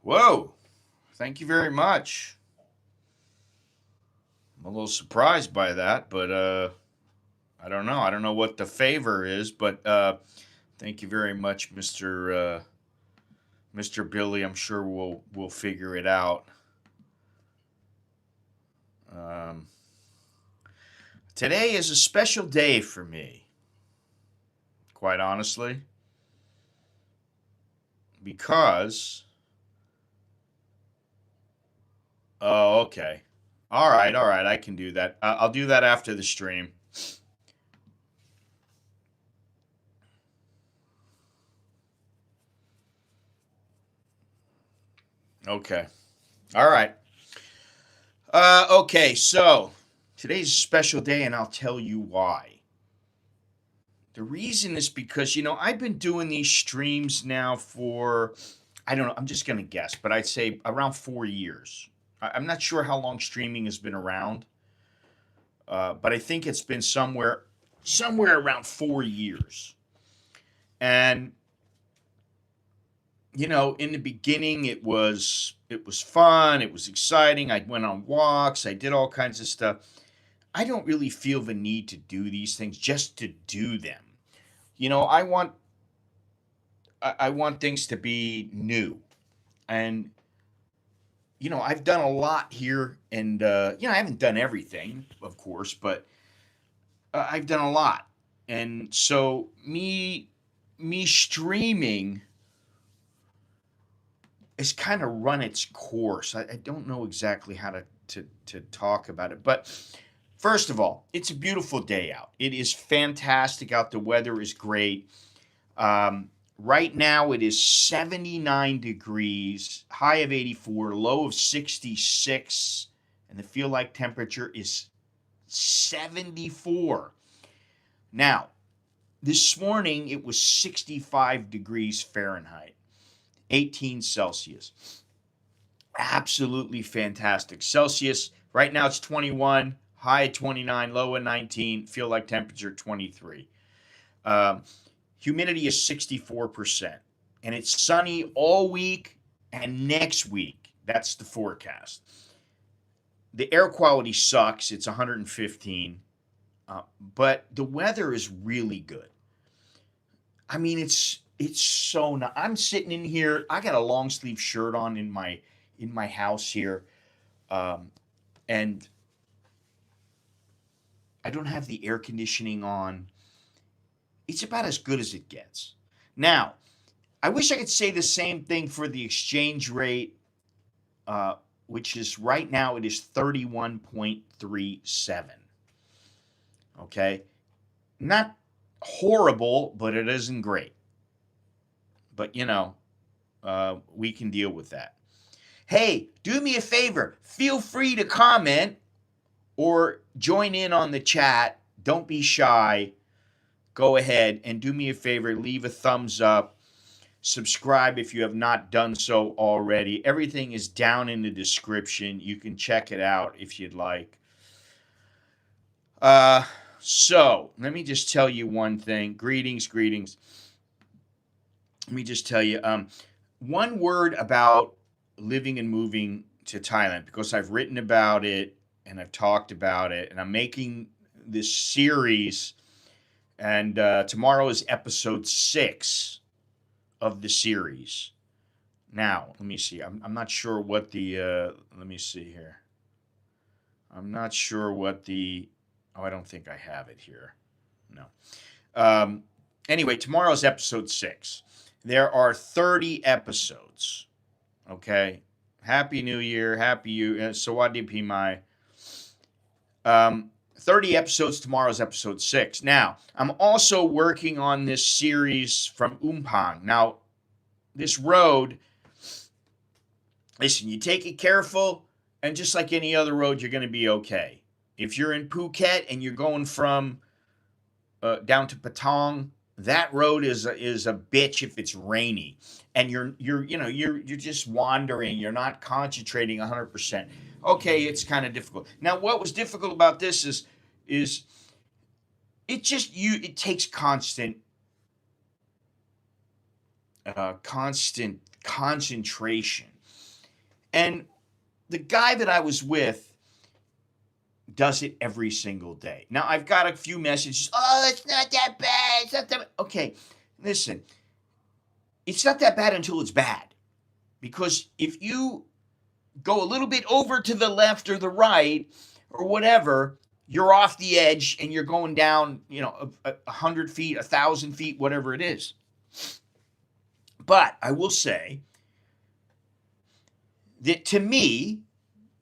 Whoa. Thank you very much. I'm a little surprised by that, but I don't know. I don't know what the favor is, but thank you very much, Mr. Billy. I'm sure we'll figure it out. Um, Today is a special day for me, quite honestly, because oh, okay. All right, I can do that. I'll do that after the stream. Okay. All right. Okay, so today's a special day, and I'll tell you why. The reason is because, I've been doing these streams now for, I don't know, I'm just going to guess, but I'd say around 4 years. I'm not sure how long streaming has been around, but I think it's been somewhere around 4 years. And in the beginning, it was fun, it was exciting. I went on walks, I did all kinds of stuff. I don't really feel the need to do these things just to do them. I want things to be new, and I've done a lot here, and I haven't done everything, of course, but I've done a lot, and so me streaming has kind of run its course. I don't know exactly how to talk about it, but first of all, it's a beautiful day out. It is fantastic out. The weather is great. Right now, it is 79 degrees, high of 84, low of 66, and the feel like temperature is 74. Now, this morning, it was 65 degrees Fahrenheit, 18 Celsius. Absolutely fantastic. Celsius, right now it's 21, high 29, low of 19, feel like temperature 23. Um, Humidity is 64%. And it's sunny all week and next week. That's the forecast. The air quality sucks. It's 115. But the weather is really good. I mean, it's so nice. I'm sitting in here. I got a long sleeve shirt on in my house here, um, and I don't have the air conditioning on. It's about as good as it gets. Now, I wish I could say the same thing for the exchange rate, uh, which is right now it is 31.37. Okay, not horrible, but it isn't great. But we can deal with that. Hey, do me a favor. Feel free to comment or join in on the chat. Don't be shy. Go ahead and do me a favor. Leave a thumbs up. Subscribe if you have not done so already. Everything is down in the description. You can check it out if you'd like. So let me just tell you one thing. Greetings. Let me just tell you one word about living and moving to Thailand, because I've written about it and I've talked about it, and I'm making this series. And tomorrow is episode 6 of the series. Now, let me see. I'm not sure what the. Let me see here. I'm not sure what the. Oh, I don't think I have it here. No. Anyway, tomorrow's episode 6. There are 30 episodes. Okay. Happy New Year. Happy you. Sawadi Pimai. 30 episodes. Tomorrow's episode 6. Now, I'm also working on this series from Umphang. Now, this road, listen, you take it careful, and just like any other road, you're going to be okay. If you're in Phuket and you're going from down to Patong, that road is a bitch if it's rainy, and you're just wandering. You're not concentrating 100%. Okay, it's kind of difficult. Now, what was difficult about this is it takes constant concentration. And the guy that I was with does it every single day. Now I've got a few messages. Oh, it's not that bad. It's not that bad. Okay, listen. It's not that bad until it's bad. Because if you go a little bit over to the left or the right or whatever, you're off the edge and you're going down, 100 feet, 1,000 feet, whatever it is. But I will say that to me,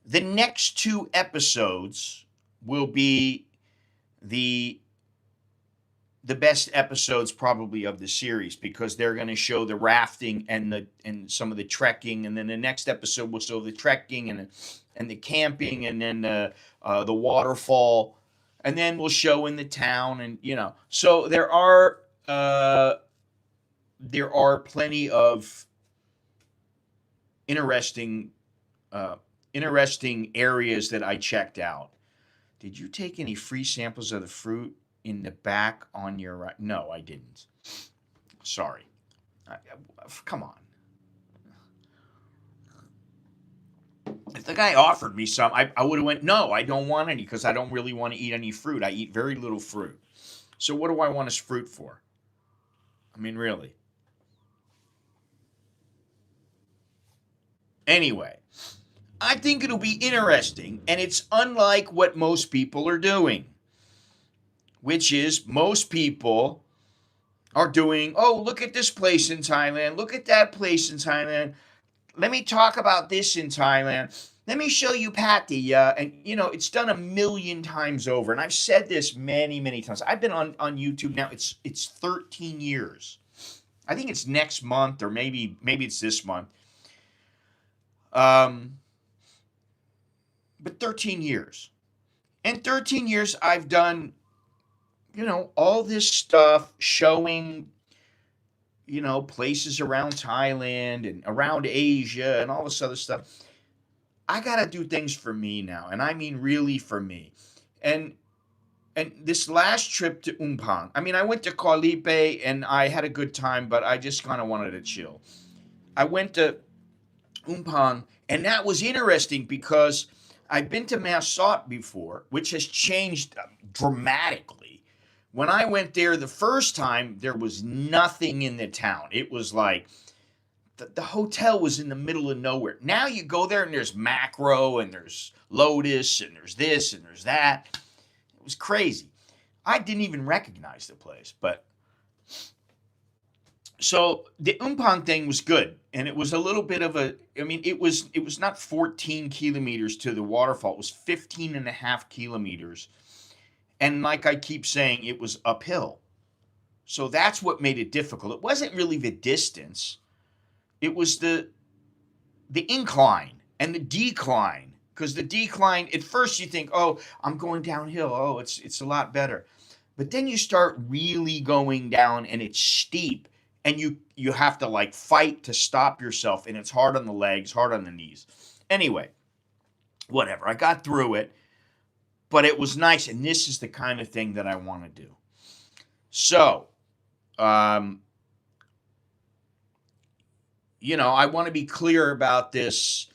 the next two episodes will be the best episodes probably of the series, because they're going to show the rafting and some of the trekking, and then the next episode will show the trekking and the camping, and then the waterfall, and then we'll show in the town, and so there are plenty of interesting areas that I checked out. Did you take any free samples of the fruit in the back on your right? No, I didn't. Sorry. Come on. If the guy offered me some, I would have went, no, I don't want any, because I don't really want to eat any fruit. I eat very little fruit. So what do I want his fruit for? I mean, really. Anyway, I think it'll be interesting, and it's unlike what most people are doing, which is most people are doing, oh, look at this place in Thailand, look at that place in Thailand, let me talk about this in Thailand, let me show you Pattaya, and it's done a million times over, and I've said this many, many times. I've been on YouTube now, it's 13 years. I think it's next month, or maybe it's this month. But 13 years. In 13 years, I've done, all this stuff showing, places around Thailand and around Asia and all this other stuff. I got to do things for me now. And I mean, really for me. And this last trip to Umphang, I mean, I went to Kuala Lumpur and I had a good time, but I just kind of wanted to chill. I went to Umphang, and that was interesting because I've been to Mae Sariang before, which has changed dramatically. When I went there the first time, there was nothing in the town. It was like the hotel was in the middle of nowhere. Now you go there and there's macro and there's Lotus and there's this and there's that. It was crazy. I didn't even recognize the place, but so the Umphang thing was good, and it was a little bit of it was not 14 kilometers to the waterfall. It was 15 and a half kilometers. And like I keep saying, it was uphill. So that's what made it difficult. It wasn't really the distance. It was the incline and the decline. Because the decline, at first you think, oh, I'm going downhill. Oh, it's a lot better. But then you start really going down, and it's steep. And you have to fight to stop yourself, and it's hard on the legs, hard on the knees. Anyway, whatever. I got through it, but it was nice, and this is the kind of thing that I want to do. So, I want to be clear about this.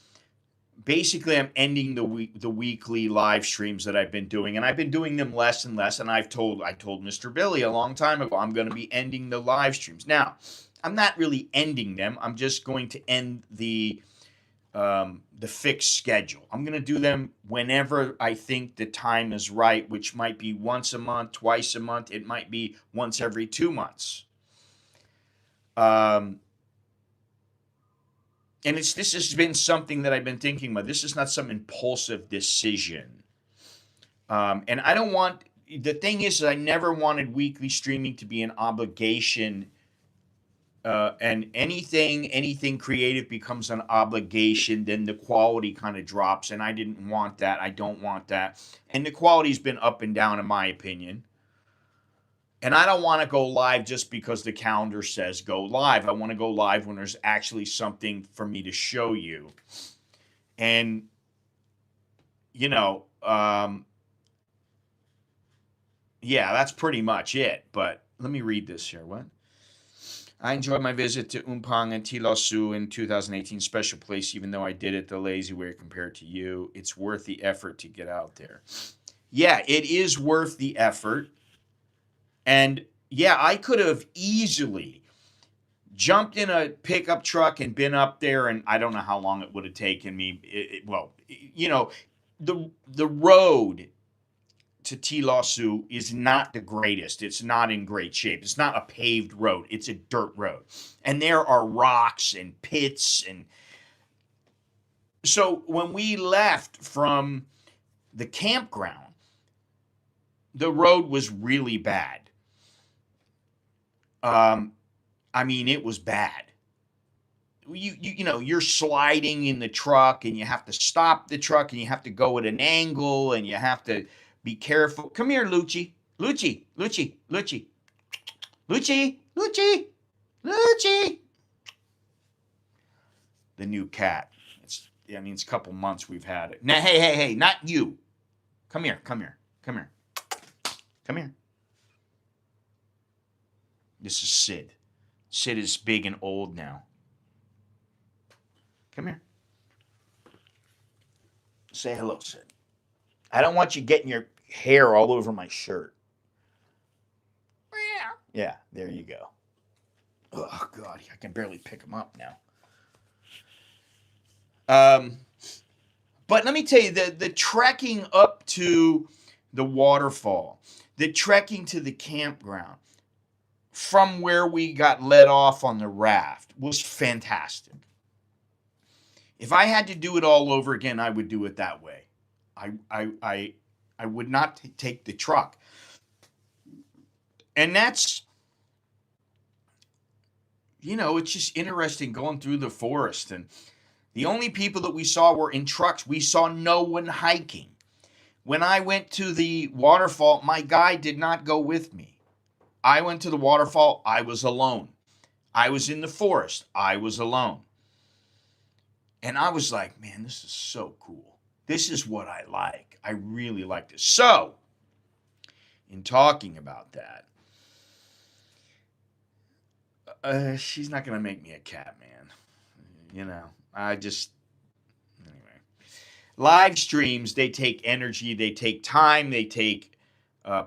Basically, I'm ending the weekly live streams that I've been doing, and I've been doing them less and less. And I told Mr. Billy a long time ago, I'm going to be ending the live streams. Now, I'm not really ending them. I'm just going to end the fixed schedule. I'm going to do them whenever I think the time is right, which might be once a month, twice a month. It might be once every 2 months. And this has been something that I've been thinking about. This is not some impulsive decision. And I don't want, the thing is that I never wanted weekly streaming to be an obligation. And anything creative becomes an obligation, then the quality kind of drops. And I didn't want that. I don't want that. And the quality's been up and down, in my opinion. And I don't want to go live just because the calendar says go live. I want to go live when there's actually something for me to show you. And, yeah, that's pretty much it. But let me read this here. What? I enjoyed my visit to Umphang and Tilasu in 2018. Special place, even though I did it the lazy way compared to you. It's worth the effort to get out there. Yeah, it is worth the effort. And yeah, I could have easily jumped in a pickup truck and been up there, and I don't know how long it would have taken me. The road to Tilasu is not the greatest. It's not in great shape. It's not a paved road. It's a dirt road. And there are rocks and pits. And so when we left from the campground, the road was really bad. It was bad. You're sliding in the truck, and you have to stop the truck, and you have to go at an angle, and you have to be careful. Come here, Lucci. Lucci. The new cat. It's a couple months we've had it. Now, hey, not you. Come here. This is Sid. Sid is big and old now. Come here. Say hello, Sid. I don't want you getting your hair all over my shirt. Yeah, there you go. Oh, God, I can barely pick him up now. But let me tell you, the trekking up to the waterfall, the trekking to the campground, from where we got let off on the raft was fantastic. If I had to do it all over again, I would do it that way. I would not take the truck. And that's, it's just interesting going through the forest. And the only people that we saw were in trucks. We saw no one hiking. When I went to the waterfall, my guide did not go with me. I went to the waterfall. I was alone. I was in the forest. I was alone. And I was like, man, this is so cool. This is what I like. I really like this. So, in talking about that, she's not going to make me a cat, man. Anyway. Live streams, they take energy, they take time, they take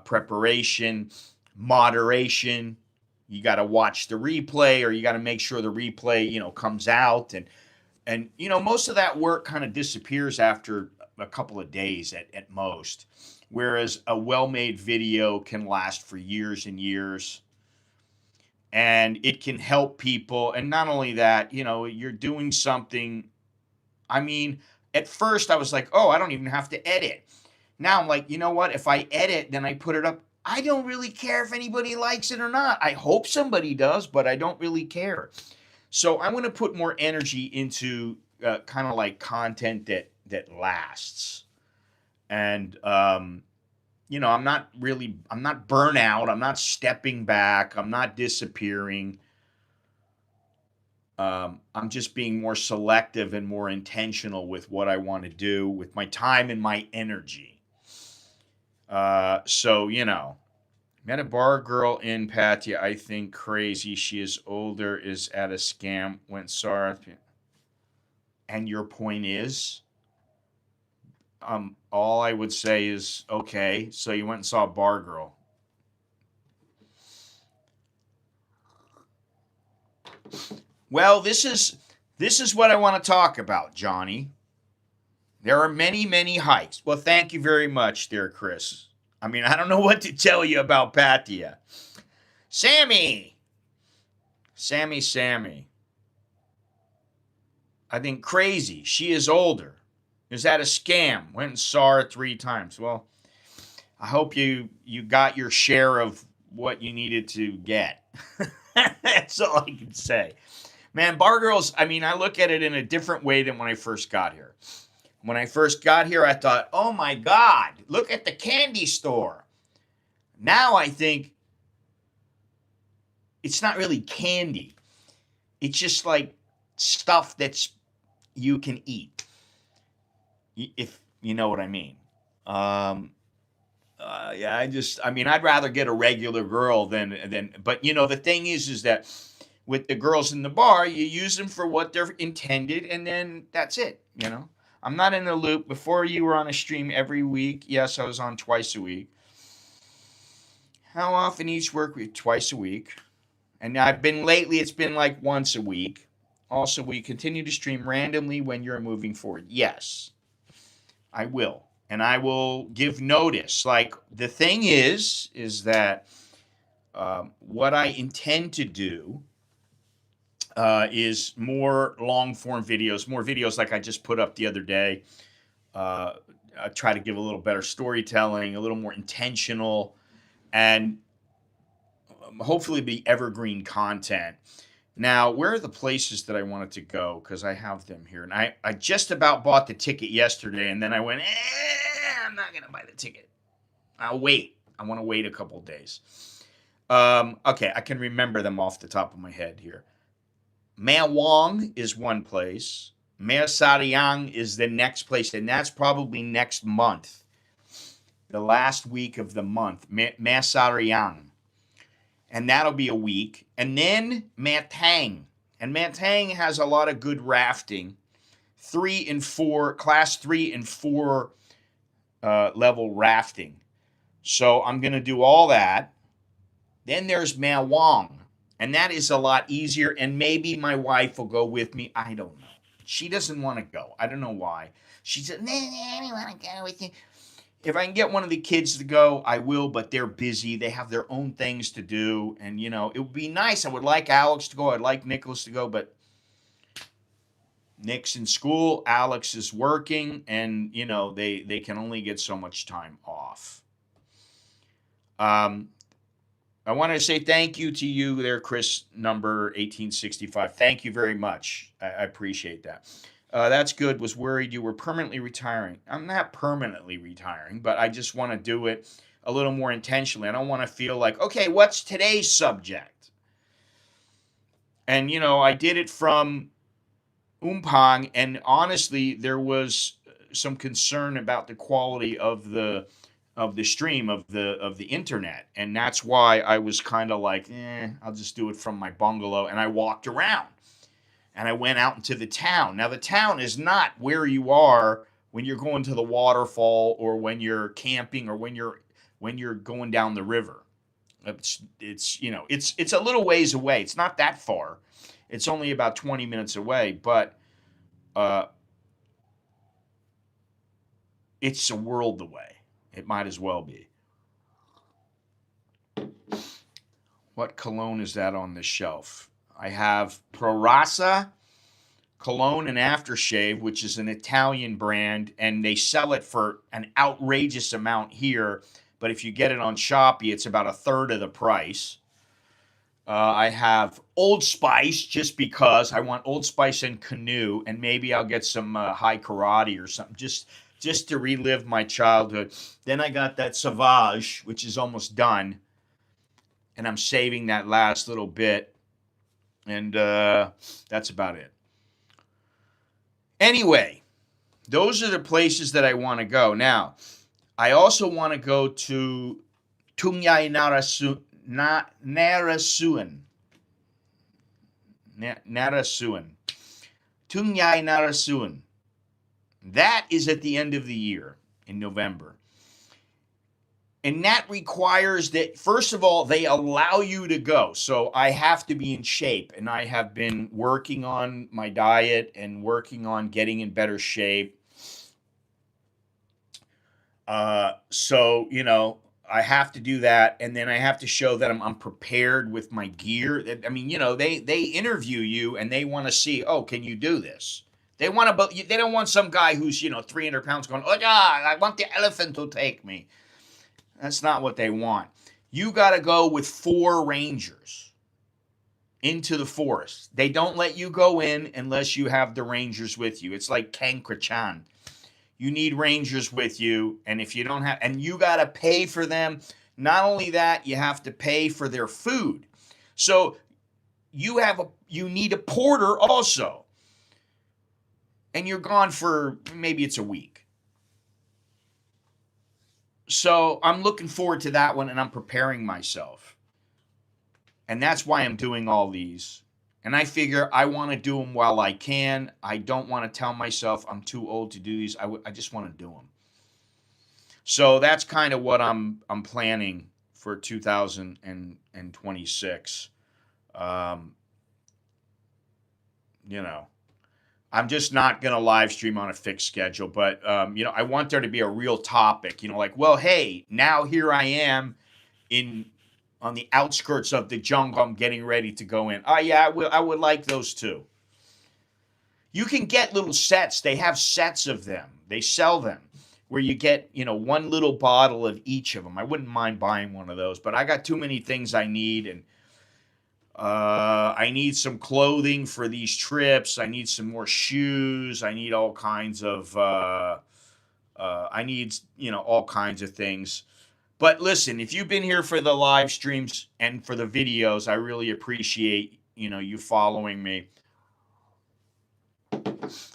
preparation, moderation. You got to watch the replay, or you got to make sure the replay, comes out. And most of that work kind of disappears after a couple of days at most. Whereas a well-made video can last for years and years. And it can help people. And not only that, you're doing something. At first I was like, oh, I don't even have to edit. Now I'm like, you know what? If I edit, then I put it up. I don't really care if anybody likes it or not. I hope somebody does, but I don't really care. So I'm going to put more energy into kind of like content that lasts. And, I'm not burnout. I'm not stepping back. I'm not disappearing. I'm just being more selective and more intentional with what I want to do with my time and my energy. Met a bar girl in Pattaya. I think crazy. She is older, is at a scam, went SAR. And your point is? All I would say is, okay, so you went and saw a bar girl. Well, this is what I want to talk about, Johnny. There are many, many hikes. Well, thank you very much, dear Chris. I don't know what to tell you about Pattaya. Sammy. I think crazy. She is older. Is that a scam? Went and saw her 3 times. Well, I hope you got your share of what you needed to get. That's all I can say. Man, bar girls, I look at it in a different way than when I first got here. When I first got here, I thought, oh my God, look at the candy store. Now I think it's not really candy. It's just like stuff that's you can eat, if you know what I mean. I'd rather get a regular girl than, but the thing is that with the girls in the bar, you use them for what they're intended, and then that's it. I'm not in the loop. Before, you were on a stream every week. Yes, I was on twice a week. How often each work week? Twice a week. And I've been lately, it's been like once a week. Also, will you continue to stream randomly when you're moving forward? Yes, I will. And I will give notice. Like, the thing is that what I intend to do is more long form videos, more videos like I just put up the other day. I try to give a little better storytelling, a little more intentional, and hopefully be evergreen content. Now, where are the places that I wanted to go? Because I have them here. And I just about bought the ticket yesterday, and then I went, I'm not going to buy the ticket. I'll wait. I want to wait a couple of days. Okay, I can remember them off the top of my head here. Mae Wong is one place. Mae Sariang is the next place, and that's probably next month, the last week of the month. Mae Sariang. And that'll be a week. And then Mae Taeng. And Mae Taeng has a lot of good rafting. Class 3 and 4 level rafting. So I'm going to do all that. Then there's Mae Wong. And that is a lot easier. And maybe my wife will go with me. I don't know. She doesn't want to go. I don't know why. She said, nah, I don't want to go with you. If I can get one of the kids to go, I will, but they're busy. They have their own things to do. And, it would be nice. I would like Alex to go. I'd like Nicholas to go, but Nick's in school. Alex is working, and, they can only get so much time off. I want to say thank you to you there, Chris, number 1865. Thank you very much. I appreciate that. That's good. Was worried you were permanently retiring. I'm not permanently retiring, but I just want to do it a little more intentionally. I don't want to feel like, okay, what's today's subject? And, I did it from Umphang, and honestly, there was some concern about the quality of the stream of the internet, and that's why I was kind of like, I'll just do it from my bungalow. And I walked around. And I went out into the town. Now, the town is not where you are when you're going to the waterfall, or when you're camping, or when you're going down the river. It's a little ways away. It's not that far. It's only about 20 minutes away, but it's a world away. It might as well be. What cologne is that on the shelf? I have Prorasa Cologne and Aftershave, which is an Italian brand, and they sell it for an outrageous amount here. But if you get it on Shopee, it's about a third of the price. I have Old Spice, just because I want Old Spice and Canoe, and maybe I'll get some High Karate or something, just to relive my childhood. Then I got that Sauvage, which is almost done, and I'm saving that last little bit. And that's about it. Anyway, those are the places that I want to go. Now, I also want to go to Thung Naresuan. Thung Naresuan. That is at the end of the year, in November. And that requires that, first of all, they allow you to go. So I have to be in shape. And I have been working on my diet and working on getting in better shape. So, I have to do that. And then I have to show that I'm prepared with my gear. I mean, they interview you and they want to see, can you do this? They don't want some guy who's, 300 pounds going, oh, yeah, I want the elephant to take me. That's not what they want. You got to go with 4 rangers into the forest. They don't let you go in unless you have the rangers with you. It's like Kankrachan. You need rangers with you, and if you don't have, and you got to pay for them. Not only that, you have to pay for their food. So you need a porter also. And you're gone for maybe it's a week. So I'm looking forward to that one, and I'm preparing myself. And that's why I'm doing all these. And I figure I want to do them while I can. I don't want to tell myself I'm too old to do these. I just want to do them. So that's kind of what I'm planning for 2026. Um, you know, I'm just not going to live stream on a fixed schedule, but I want there to be a real topic, like, well, hey, now here I am in on the outskirts of the jungle. I'm getting ready to go in. Oh yeah, I would like those too. You can get little sets. They have sets of them. They sell them where you get, one little bottle of each of them. I wouldn't mind buying one of those, but I got too many things I need, and I need some clothing for these trips. I need some more shoes. I need all kinds of I need, all kinds of things. But listen, if you've been here for the live streams and for the videos, I really appreciate, you following me.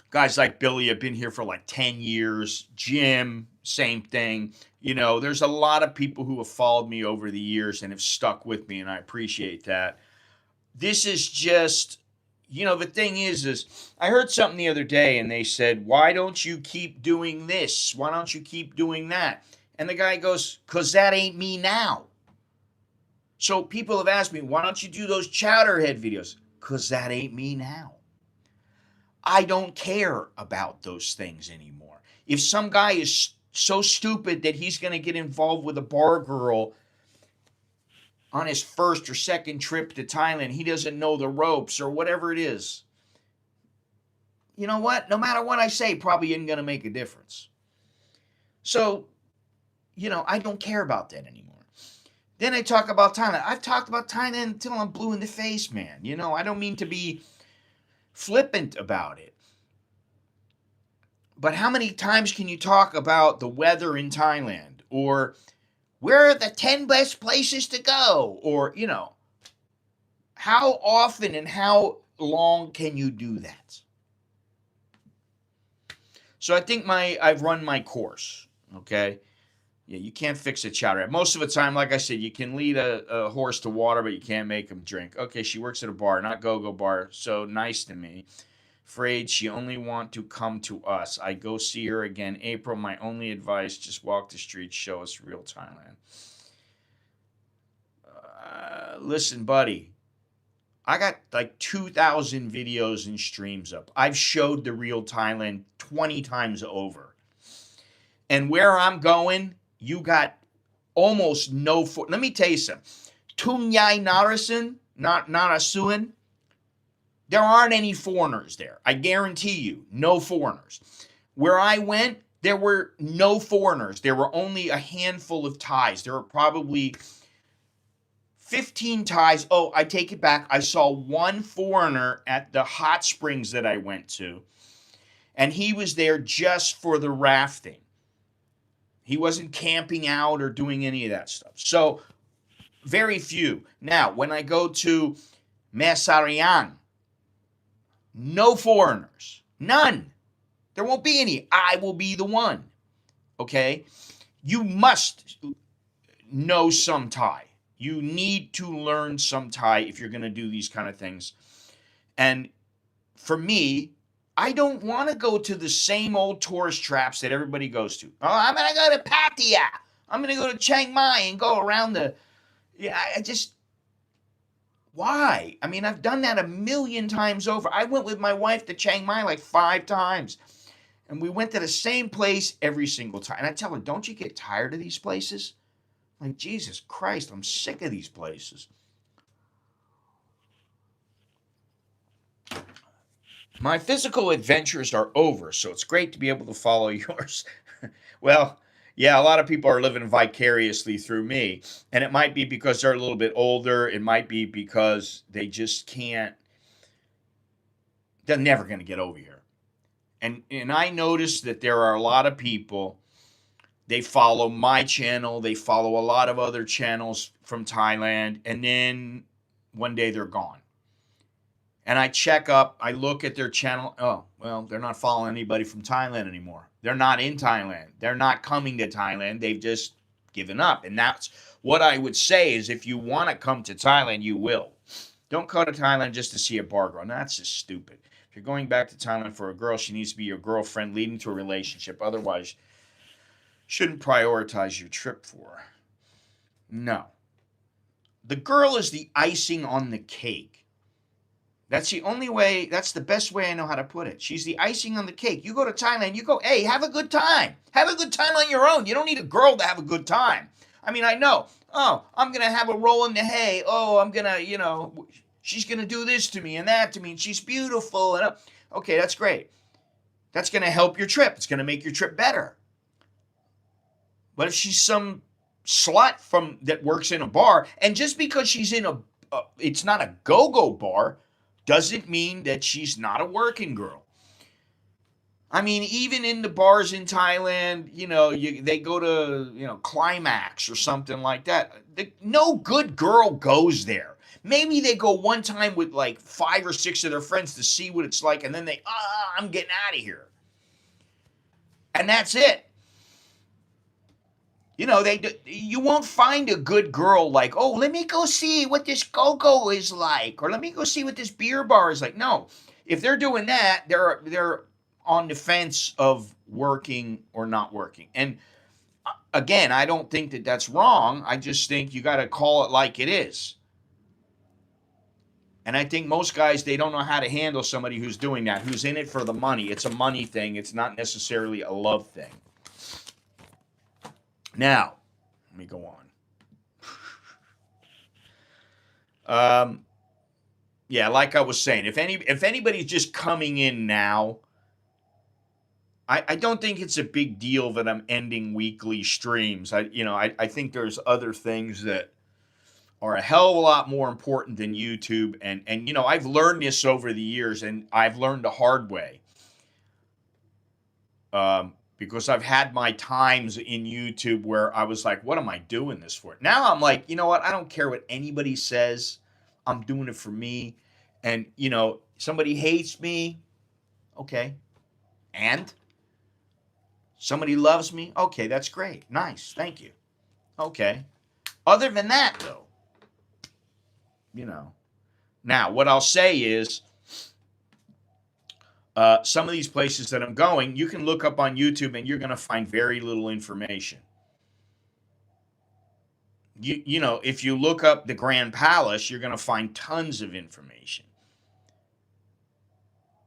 Guys like Billy have been here for like 10 years. Jim, same thing. There's a lot of people who have followed me over the years and have stuck with me, and I appreciate that. This is just, the thing is I heard something the other day and they said, why don't you keep doing this? Why don't you keep doing that? And the guy goes, because that ain't me now. So people have asked me, why don't you do those chowderhead videos? Because that ain't me now. I don't care about those things anymore. If some guy is so stupid that he's going to get involved with a bar girl on his first or second trip to Thailand, he doesn't know the ropes or whatever it is, you know what? No matter what I say, probably isn't going to make a difference. So, I don't care about that anymore. Then I talk about Thailand. I've talked about Thailand until I'm blue in the face, man. I don't mean to be flippant about it. But how many times can you talk about the weather in Thailand? Or where are the 10 best places to go? Or, how often and how long can you do that? So I think I've run my course, okay? Yeah, you can't fix a chowder. Most of the time, like I said, you can lead a horse to water, but you can't make him drink. Okay, she works at a bar, not go-go bar, so nice to me. Afraid she only want to come to us. I go see her again. April, my only advice, just walk the streets, show us real Thailand. Listen, buddy, I got like 2,000 videos and streams up. I've showed the real Thailand 20 times over. And where I'm going, you got almost no... Let me tell you something. Thung Naresuan, there aren't any foreigners there. I guarantee you, no foreigners. Where I went, there were no foreigners. There were only a handful of Thais. There were probably 15 Thais. Oh, I take it back. I saw one foreigner at the hot springs that I went to, and he was there just for the rafting. He wasn't camping out or doing any of that stuff. So, very few. Now, when I go to Mae Sariang, no foreigners. None. There won't be any. I will be the one. Okay? You must know some Thai. You need to learn some Thai if you're going to do these kind of things. And for me, I don't want to go to the same old tourist traps that everybody goes to. Oh, I'm going to go to Pattaya. I'm going to go to Chiang Mai and go around the... Yeah, I just... Why? I mean, I've done that 1,000,000 times over. I went with my wife to Chiang Mai like 5 times. And we went to the same place every single time. And I tell her, don't you get tired of these places? I'm like, Jesus Christ, I'm sick of these places. My physical adventures are over, so it's great to be able to follow yours. Well, yeah, a lot of people are living vicariously through me. And it might be because they're a little bit older. It might be because they just can't. They're never going to get over here. And I noticed that there are a lot of people, they follow my channel. They follow a lot of other channels from Thailand. And then one day they're gone. And I check up, I look at their channel. Oh, well, they're not following anybody from Thailand anymore. They're not in Thailand. They're not coming to Thailand. They've just given up. And that's what I would say is if you want to come to Thailand, you will. Don't go to Thailand just to see a bar girl. No, that's just stupid. If you're going back to Thailand for a girl, she needs to be your girlfriend leading to a relationship. Otherwise, you shouldn't prioritize your trip for her. No. The girl is the icing on the cake. That's the only way, that's the best way I know how to put it. She's the icing on the cake. You go to Thailand, you go, hey, have a good time. Have a good time on your own. You don't need a girl to have a good time. I mean, I know, oh, I'm going to have a roll in the hay. Oh, I'm going to, she's going to do this to me and that to me. And she's beautiful. And okay, that's great. That's going to help your trip. It's going to make your trip better. But if she's some slut that works in a bar, and just because she's in it's not a go-go bar, doesn't mean that she's not a working girl. I mean, even in the bars in Thailand, they go to, Climax or something like that. No good girl goes there. Maybe they go one time with like 5 or 6 of their friends to see what it's like, and then I'm getting out of here. And that's it. You won't find a good girl like, oh, let me go see what this go-go is like, or let me go see what this beer bar is like. No, if they're doing that, they're on the fence of working or not working. And again, I don't think that that's wrong. I just think you got to call it like it is. And I think most guys, they don't know how to handle somebody who's doing that, who's in it for the money. It's a money thing. It's not necessarily a love thing. Now, let me go on. Yeah, like I was saying, if anybody's just coming in now, I don't think it's a big deal that I'm ending weekly streams. I think there's other things that are a hell of a lot more important than YouTube. And I've learned this over the years, and I've learned the hard way. Because I've had my times in YouTube where I was like, what am I doing this for? Now I'm like, you know what? I don't care what anybody says. I'm doing it for me. And, somebody hates me. Okay. And somebody loves me. Okay, that's great. Nice. Thank you. Okay. Other than that, though, Now, what I'll say is, some of these places that I'm going, you can look up on YouTube and you're going to find very little information. If you look up the Grand Palace, you're going to find tons of information.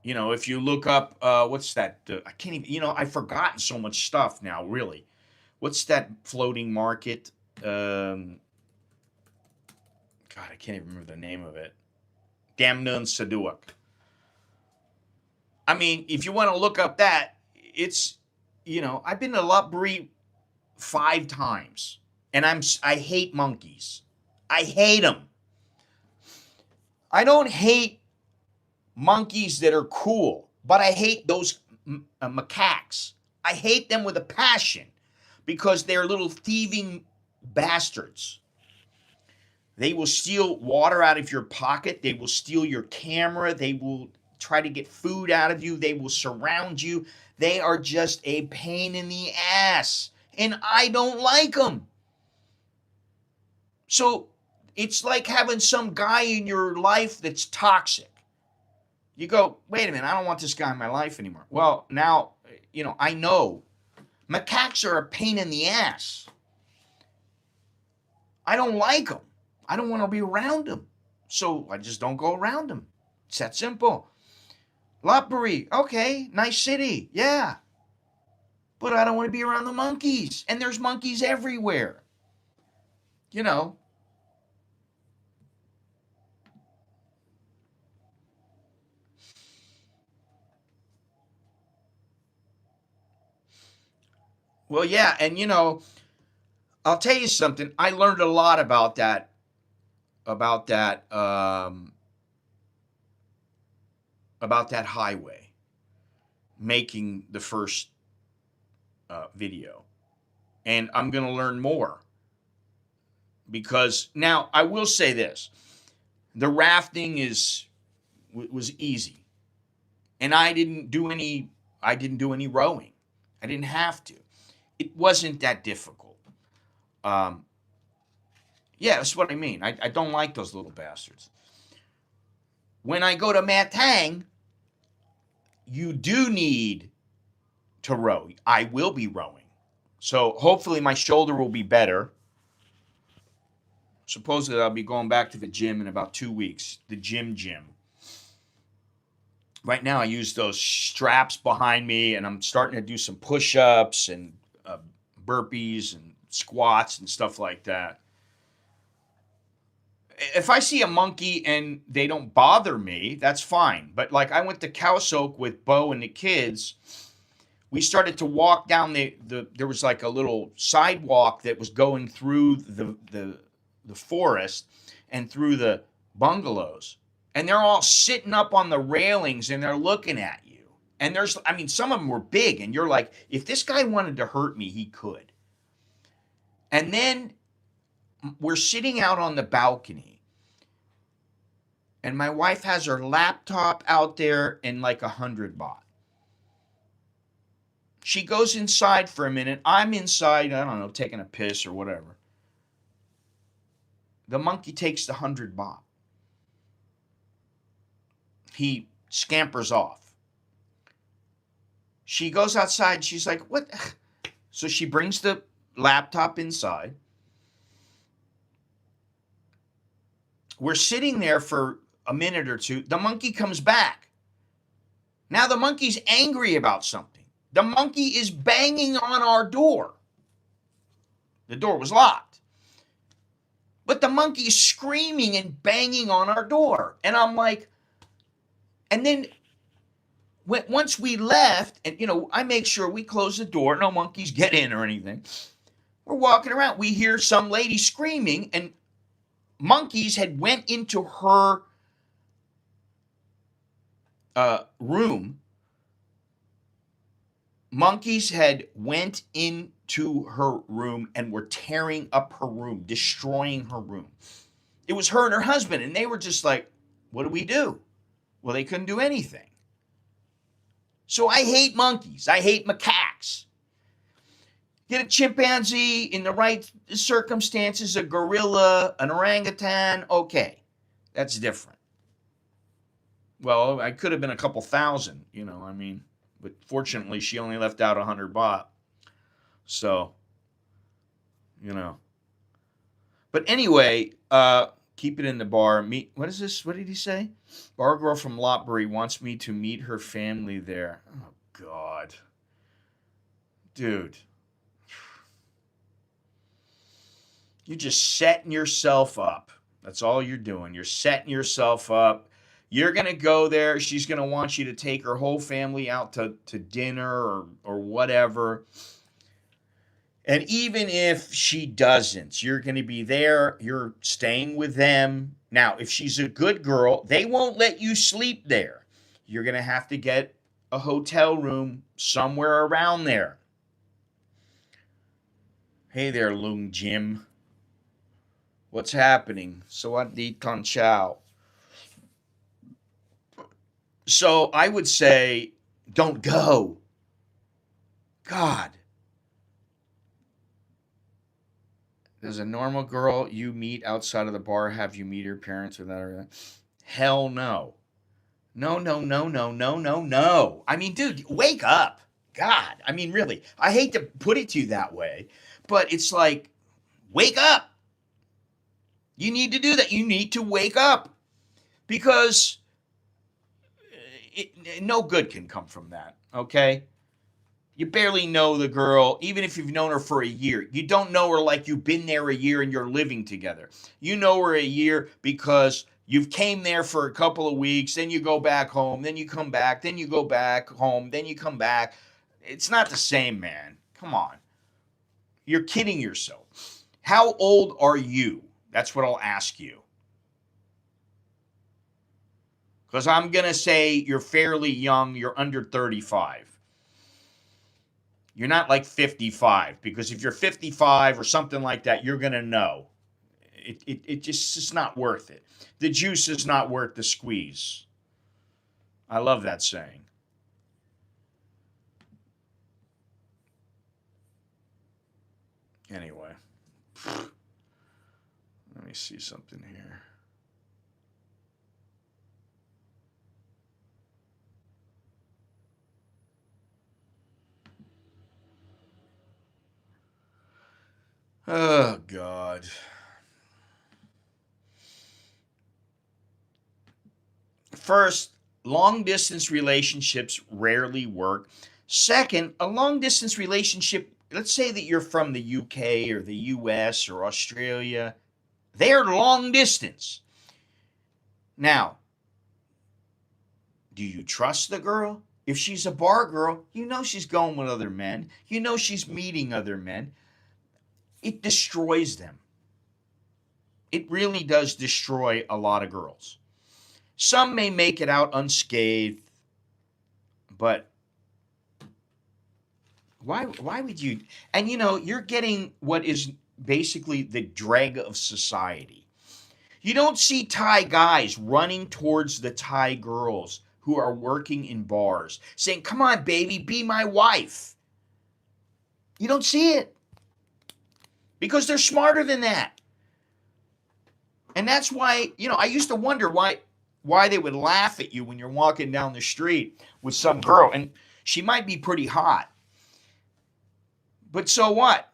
If you look up, what's that? I can't even, I've forgotten so much stuff now, really. What's that floating market? God, I can't even remember the name of it. Damnun Saduak. I mean, if you want to look up that, it's, I've been to Lopburi 5 times, and I hate monkeys. I hate them. I don't hate monkeys that are cool, but I hate those macaques. I hate them with a passion because they're little thieving bastards. They will steal water out of your pocket. They will steal your camera. They will try to get food out of you. They will surround you. They are just a pain in the ass. And I don't like them. So it's like having some guy in your life that's toxic. You go, wait a minute, I don't want this guy in my life anymore. Well, now, I know. Macaques are a pain in the ass. I don't like them. I don't want to be around them. So I just don't go around them. It's that simple. Lopburi, okay, nice city, yeah. But I don't want to be around the monkeys. And there's monkeys everywhere. Well, yeah, and I'll tell you something. I learned a lot about that highway, making the first video. And I'm going to learn more. Because now I will say this. The rafting was easy. And I didn't do any rowing. I didn't have to. It wasn't that difficult. Yeah, that's what I mean. I don't like those little bastards. when I go to Mae Taeng, you do need to row. I will be rowing. So hopefully my shoulder will be better. Supposedly I'll be going back to the gym in about 2 weeks. The gym. Right now I use those straps behind me, and I'm starting to do some push-ups and burpees and squats and stuff like that. If I see a monkey and they don't bother me, that's fine. But like I went to Cowsoak with Bo and the kids. We started to walk down there was like a little sidewalk that was going through the forest and through the bungalows. And they're all sitting up on the railings and they're looking at you. And some of them were big, and you're like, if this guy wanted to hurt me, he could. And then we're sitting out on the balcony, and my wife has her laptop out there in like 100 baht. She goes inside for a minute. I'm inside, I don't know, taking a piss or whatever. The monkey takes the 100 baht. He scampers off. She goes outside. She's like, what? So she brings the laptop inside. We're sitting there for a minute or two. The monkey comes back. Now the monkey's angry about something. The monkey is banging on our door. The door was locked. But the monkey is screaming and banging on our door. And I'm like, and then once we left, and I make sure we close the door, no monkeys get in or anything. We're walking around. We hear some lady screaming, and monkeys had went into her room. Monkeys had went into her room and were tearing up her room, destroying her room. It was her and her husband, and they were just like, what do we do? Well, they couldn't do anything. So I hate monkeys. I hate macaques. Get a chimpanzee in the right circumstances, a gorilla, an orangutan, okay. That's different. Well, I could have been a couple thousand, but fortunately she only left out 100 baht. So, But anyway, keep it in the bar. What is this? What did he say? Bar girl from Lopbury wants me to meet her family there. Oh, God. Dude. You're just setting yourself up. That's all you're doing. You're setting yourself up. You're going to go there. She's going to want you to take her whole family out to dinner or whatever. And even if she doesn't, you're going to be there. You're staying with them. Now, if she's a good girl, they won't let you sleep there. You're going to have to get a hotel room somewhere around there. Hey there, Lung Jim. What's happening? Sawadee Kon Chow. So I would say, don't go. God. Does a normal girl you meet outside of the bar have you meet her parents without her? Hell no. No. I mean, dude, wake up. God. I mean, really. I hate to put it to you that way, but it's like, wake up. You need to do that. You need to wake up because no good can come from that, okay? You barely know the girl, even if you've known her for a year. You don't know her like you've been there a year and you're living together. You know her a year because you've came there for a couple of weeks, then you go back home, then you come back, then you go back home, then you come back. It's not the same, man. Come on. You're kidding yourself. How old are you? That's what I'll ask you. Because I'm going to say you're fairly young. You're under 35. You're not like 55. Because if you're 55 or something like that, you're going to know. It's not worth it. The juice is not worth the squeeze. I love that saying. Anyway. Let me see something here. Oh, God. First, long distance relationships rarely work. Second, a long distance relationship, let's say that you're from the UK or the US or Australia, they're long distance. Now, do you trust the girl? If she's a bar girl, you know she's going with other men. You know she's meeting other men. It destroys them. It really does destroy a lot of girls. Some may make it out unscathed, but why would you? And you're getting what is basically the dreg of society. You don't see Thai guys running towards the Thai girls who are working in bars saying, "Come on, baby, be my wife." You don't see it because they're smarter than that. And that's why, I used to wonder why they would laugh at you when you're walking down the street with some girl, and she might be pretty hot. But so what?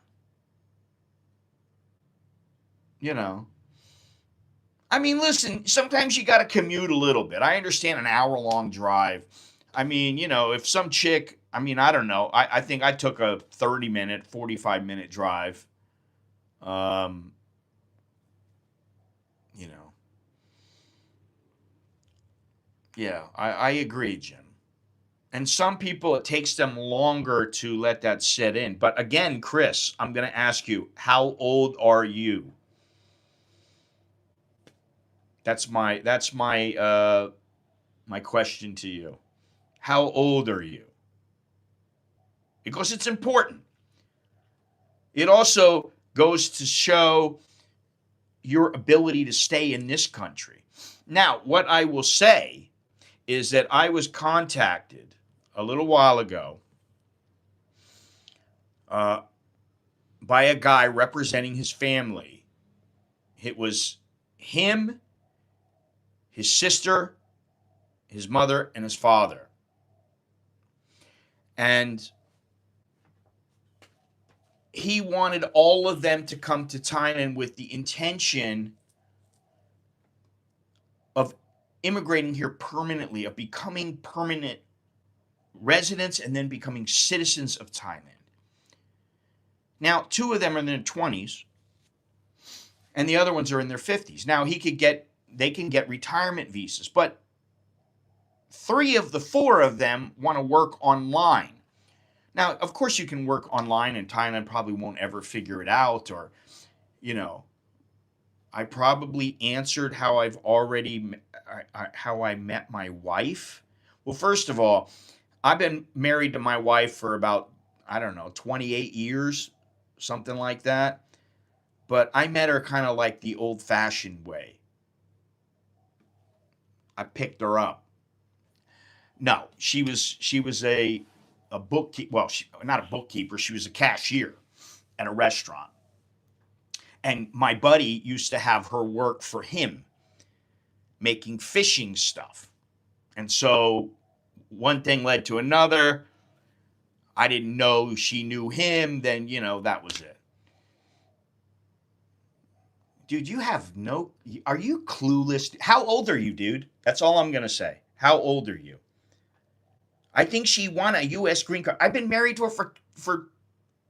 I mean, listen, sometimes you got to commute a little bit. I understand an hour-long drive. I mean, if some chick, I don't know. I think I took a 30-minute, 45-minute drive. Um, you know. Yeah, I agree, Jim. And some people, it takes them longer to let that set in. But again, Chris, I'm going to ask you, how old are you? That's my question to you. How old are you? Because it's important. It also goes to show your ability to stay in this country. Now, what I will say is that I was contacted a little while ago by a guy representing his family. It was him, his sister, his mother, and his father. And he wanted all of them to come to Thailand with the intention of immigrating here permanently, of becoming permanent residents and then becoming citizens of Thailand. Now, 2 of them are in their 20s, and the other ones are in their 50s. Now, they can get retirement visas, but 3 of the 4 of them want to work online. Now, of course, you can work online, and Thailand probably won't ever figure it out, or, I probably answered how how I met my wife. Well, first of all, I've been married to my wife for about, I don't know, 28 years, something like that. But I met her kind of like the old-fashioned way. I picked her up. No, she was a bookkeeper. Well, not a bookkeeper. She was a cashier at a restaurant. And my buddy used to have her work for him, making fishing stuff. And so one thing led to another. I didn't know she knew him. Then, that was it. Dude, are you clueless? How old are you, dude? That's all I'm going to say. How old are you? I think she won a U.S. green card. I've been married to her for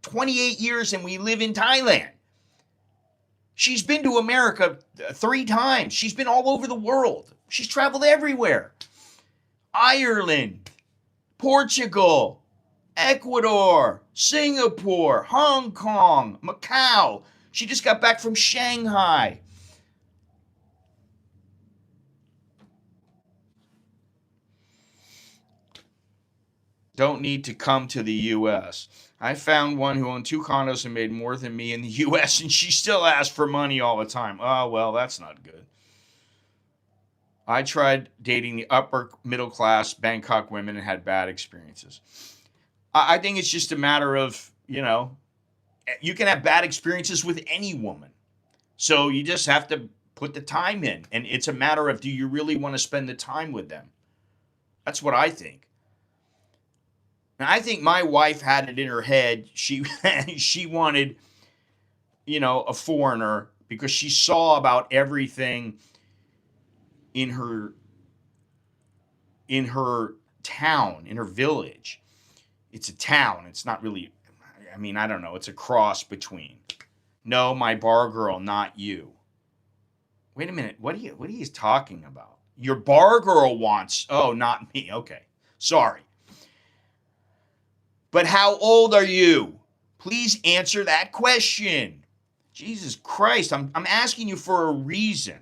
28 years, and we live in Thailand. She's been to America 3 times. She's been all over the world. She's traveled everywhere. Ireland, Portugal, Ecuador, Singapore, Hong Kong, Macau. She just got back from Shanghai. Don't need to come to the U.S. I found one who owned 2 condos and made more than me in the U.S., and she still asked for money all the time. Oh, well, that's not good. I tried dating the upper middle class Bangkok women and had bad experiences. I think it's just a matter of, you can have bad experiences with any woman. So you just have to put the time in. And it's a matter of, do you really want to spend the time with them? That's what I think. And I think my wife had it in her head. She wanted a foreigner because she saw about everything in her town, in her village. It's a town. It's not really, I mean, I don't know. It's a cross between. No, my bar girl, not you. Wait a minute. What are you talking about? Your bar girl wants, oh, not me. Okay. Sorry. But how old are you? Please answer that question. Jesus Christ, I'm asking you for a reason.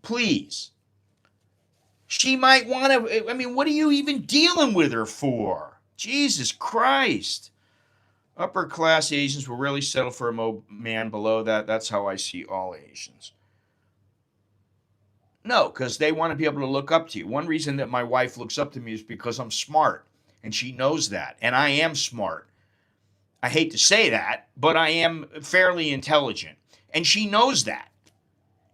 Please. She might want to, I mean, what are you even dealing with her for? Jesus Christ. Upper class Asians will rarely settle for a man below that. That's how I see all Asians. No, because they want to be able to look up to you. One reason that my wife looks up to me is because I'm smart, and she knows that, and I am smart. I hate to say that, but I am fairly intelligent, and she knows that.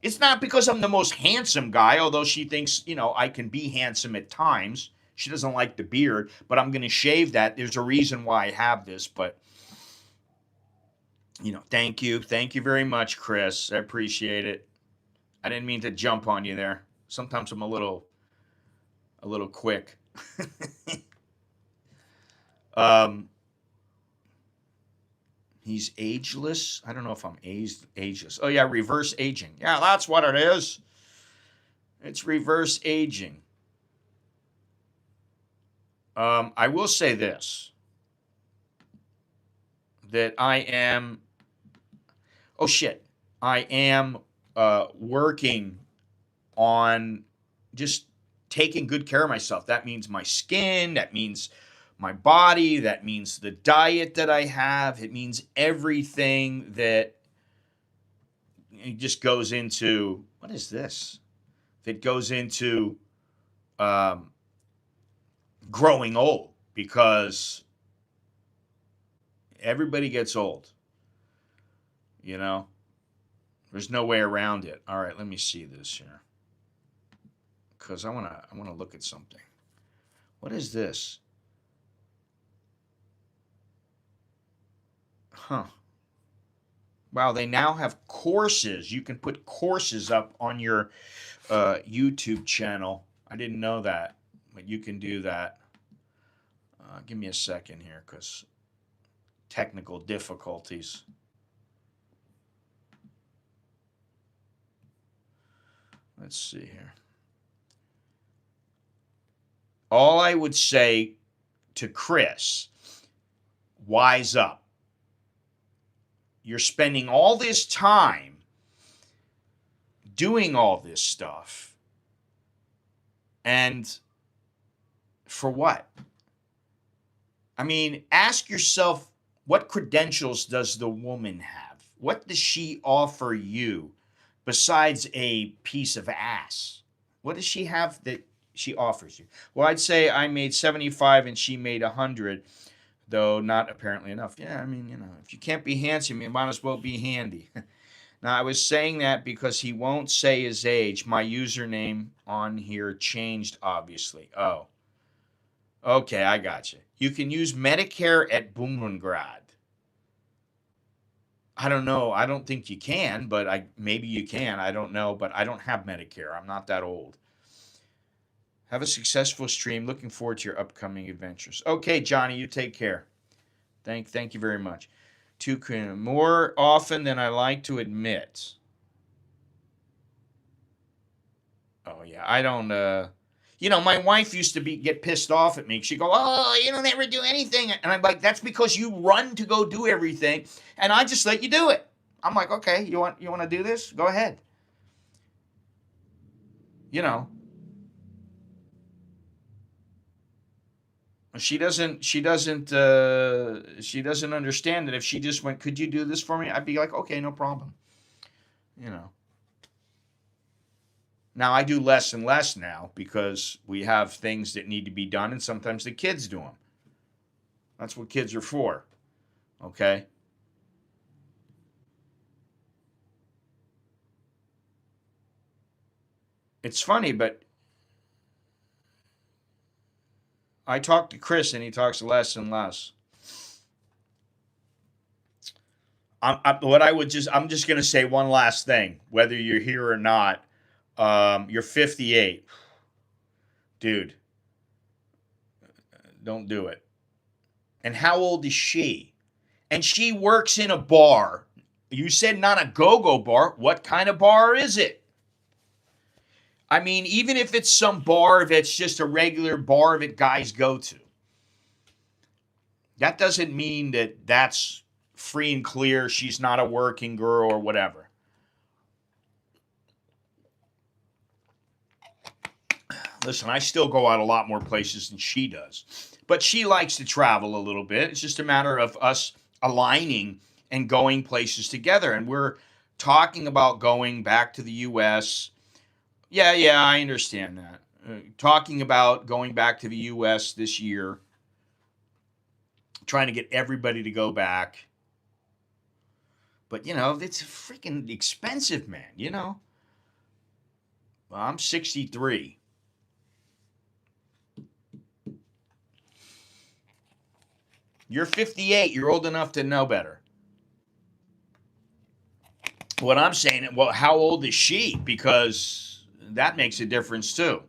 It's not because I'm the most handsome guy, although she thinks, I can be handsome at times. She doesn't like the beard, but I'm going to shave that. There's a reason why I have this, but, thank you. Thank you very much, Chris. I appreciate it. I didn't mean to jump on you there. Sometimes I'm a little quick. He's ageless. I don't know if I'm ageless. Oh yeah, reverse aging. Yeah, that's what it is. It's reverse aging. I will say this, that I am working on just taking good care of myself. That means my skin, that means my body, that means the diet that I have. It means everything that it just goes into, what is this? That goes into growing old, because everybody gets old. There's no way around it. All right, let me see this here, because I want to look at something. What is this? Huh. Wow, they now have courses. You can put courses up on your YouTube channel. I didn't know that, but you can do that. Give me a second here, because technical difficulties. Let's see here. All I would say to Chris, wise up. You're spending all this time doing all this stuff, and for what? I mean, ask yourself, what credentials does the woman have? What does she offer you besides a piece of ass? What does she have that she offers you? Well, I'd say I made 75 and she made 100, though not apparently enough. Yeah, I mean, if you can't be handsome, you might as well be handy. Now, I was saying that because he won't say his age. My username on here changed, obviously. Oh. Okay, I got you. You can use Medicare at Bumrungrad. I don't know. I don't think you can, but maybe you can. I don't know, but I don't have Medicare. I'm not that old. Have a successful stream. Looking forward to your upcoming adventures. Okay, Johnny, you take care. Thank you very much. More often than I like to admit. Oh yeah, I don't. My wife used to get pissed off at me. She'd go, "Oh, you don't ever do anything," and I'm like, "That's because you run to go do everything, and I just let you do it." I'm like, "Okay, you want to do this? Go ahead." She doesn't understand that if she just went, "Could you do this for me?" I'd be like, "Okay, no problem." Now I do less and less now because we have things that need to be done, and sometimes the kids do them. That's what kids are for. Okay? It's funny, but I talk to Chris and he talks less and less. I'm just going to say one last thing, whether you're here or not. You're 58, dude. Don't do it. And how old is she? And she works in a bar. You said not a go-go bar. What kind of bar is it? I mean, even if it's some bar that's just a regular bar that guys go to, that doesn't mean that that's free and clear. She's not a working girl or whatever. Listen, I still go out a lot more places than she does, but she likes to travel a little bit. It's just a matter of us aligning and going places together. And we're talking about going back to the U.S. Yeah, I understand that. Talking about going back to the U.S. this year, trying to get everybody to go back. But, it's freaking expensive, man, Well, I'm 63. You're 58. You're old enough to know better. What I'm saying, well, how old is she? Because that makes a difference too.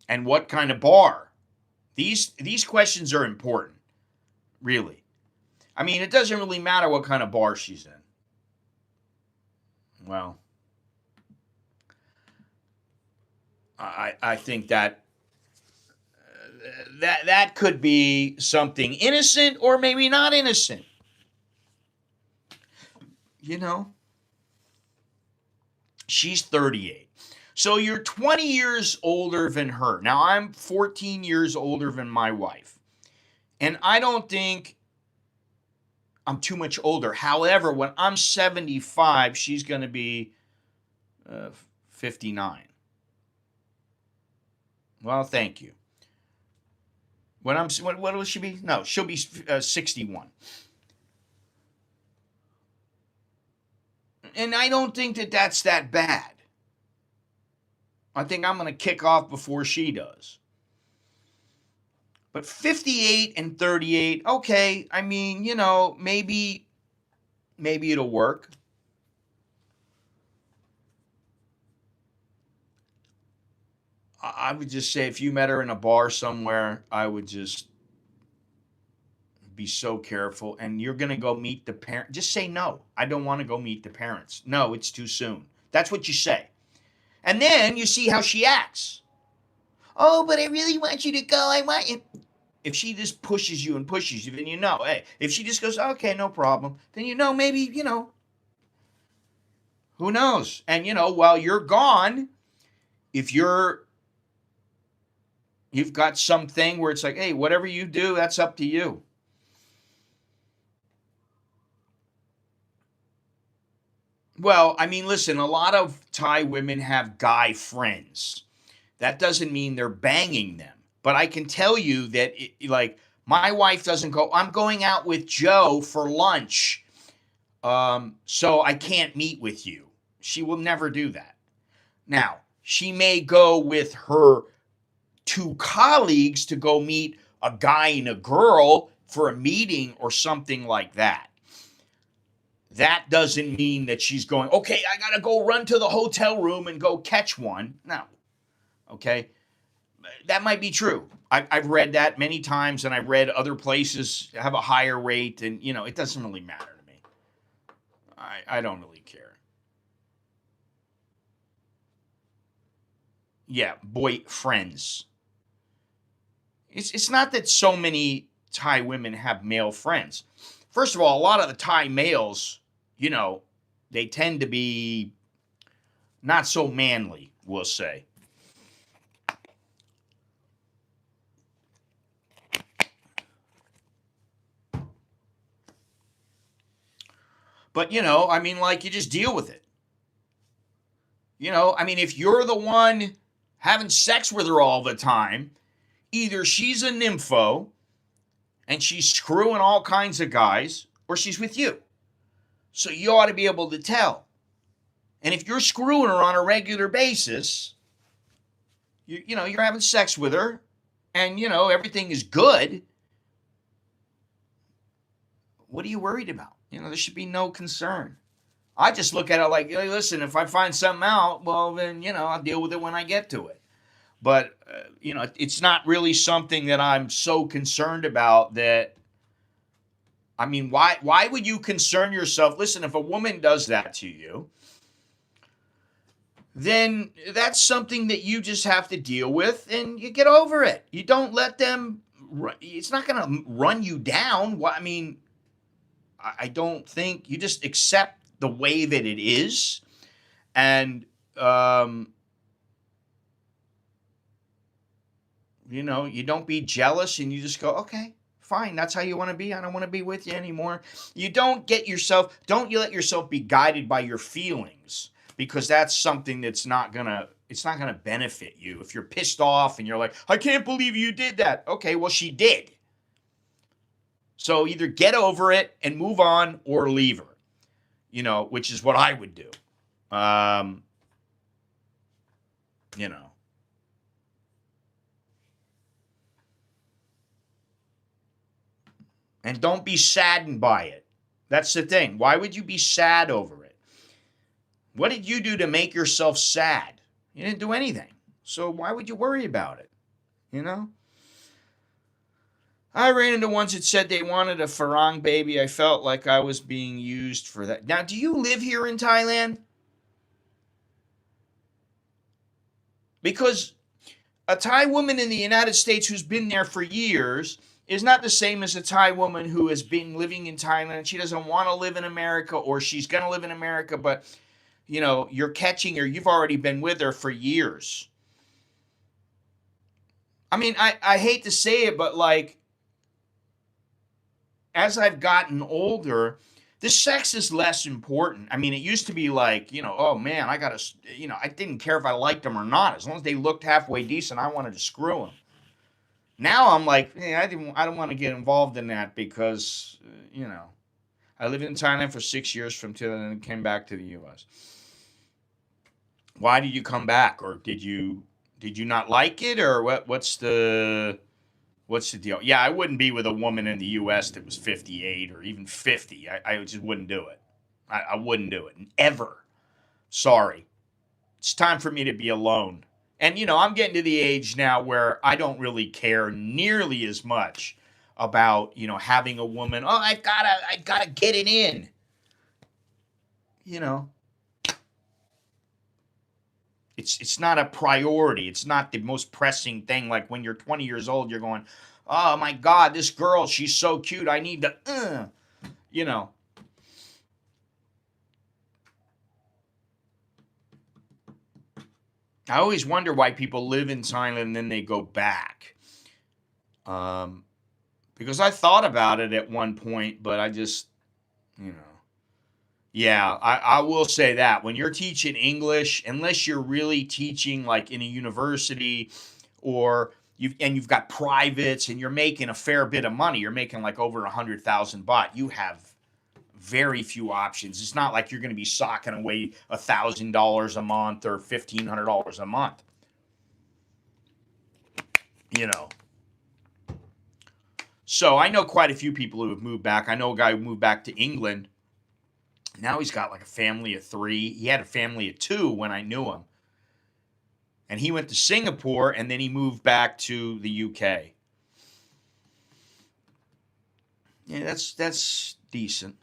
And what kind of bar? These questions are important, really. I mean, it doesn't really matter what kind of bar she's in. Well, I think that could be something innocent or maybe not innocent. She's 38. So you're 20 years older than her. Now I'm 14 years older than my wife. And I don't think I'm too much older. However, when I'm 75, she's going to be 59. Well, thank you. What will she be? No, she'll be 61. And I don't think that's that bad. I think I'm going to kick off before she does. But 58 and 38, okay. I mean, maybe it'll work. I would just say if you met her in a bar somewhere, I would just be so careful. And you're going to go meet the parent. Just say no. I don't want to go meet the parents. No, it's too soon. That's what you say. And then you see how she acts. Oh, but I really want you to go. I want you. If she just pushes you, then hey, if she just goes, okay, no problem, then maybe, who knows? And, while you're gone, if you've got something where it's like, hey, whatever you do, that's up to you. Well, I mean, listen, a lot of Thai women have guy friends. That doesn't mean they're banging them. But I can tell you that, my wife doesn't go, I'm going out with Joe for lunch, so I can't meet with you. She will never do that. Now, she may go with her two colleagues to go meet a guy and a girl for a meeting or something like that. That doesn't mean that she's going, okay, I got to go run to the hotel room and go catch one. No. Okay. That might be true. I've read that many times, and I've read other places have a higher rate, and, it doesn't really matter to me. I don't really care. Yeah, boy friends. It's not that so many Thai women have male friends. First of all, a lot of the Thai males, they tend to be not so manly, we'll say. But, I mean, you just deal with it. I mean, if you're the one having sex with her all the time, either she's a nympho and she's screwing all kinds of guys, or she's with you. So you ought to be able to tell. And if you're screwing her on a regular basis, you're having sex with her, and, everything is good, what are you worried about? There should be no concern. I just look at it like, hey, listen, if I find something out, well, then, I'll deal with it when I get to it. But, it's not really something that I'm so concerned about that. I mean, why would you concern yourself? Listen, if a woman does that to you, then that's something that you just have to deal with and you get over it. You don't let them, it's not going to run you down. I mean, I don't think you just accept the way that it is. And, you don't be jealous and you just go, okay, fine. That's how you want to be. I don't want to be with you anymore. You don't let yourself be guided by your feelings, because that's something that's not gonna benefit you. If you're pissed off and you're like, I can't believe you did that. Okay, well, she did. So either get over it and move on or leave her, which is what I would do. And don't be saddened by it. That's the thing. Why would you be sad over it? What did you do to make yourself sad? You didn't do anything. So why would you worry about it? I ran into ones that said they wanted a Farang baby. I felt like I was being used for that. Now, do you live here in Thailand? Because a Thai woman in the United States who's been there for years is not the same as a Thai woman who has been living in Thailand. She doesn't want to live in America, or she's going to live in America, but you're catching her. You've already been with her for years. I mean, I hate to say it, but like, as I've gotten older, the sex is less important. I mean, it used to be like, oh man, I didn't care if I liked them or not. As long as they looked halfway decent, I wanted to screw them. Now I'm like, I don't want to get involved in that because, I lived in Thailand for 6 years from 2000 and came back to the U.S. Why did you come back? Or did you not like it? Or what's the deal? Yeah, I wouldn't be with a woman in the U.S. that was 58 or even 50. I just wouldn't do it. I wouldn't do it. Ever. Sorry. It's time for me to be alone. And, I'm getting to the age now where I don't really care nearly as much about, having a woman. Oh, I gotta get it in. It's not a priority. It's not the most pressing thing. Like when you're 20 years old, you're going, oh my God, this girl, she's so cute. I need to, I always wonder why people live in Thailand and then they go back. Because I thought about it at one point, but I just, yeah, I will say that when you're teaching English, unless you're really teaching like in a university, or you've got privates and you're making a fair bit of money, you're making like over 100,000 baht, you have very few options. It's not like you're going to be socking away $1,000 a month or $1,500 a month. So I know quite a few people who have moved back. I know a guy who moved back to England. Now he's got like a family of 3. He had a family of 2 when I knew him. And he went to Singapore and then he moved back to the UK. Yeah, that's decent.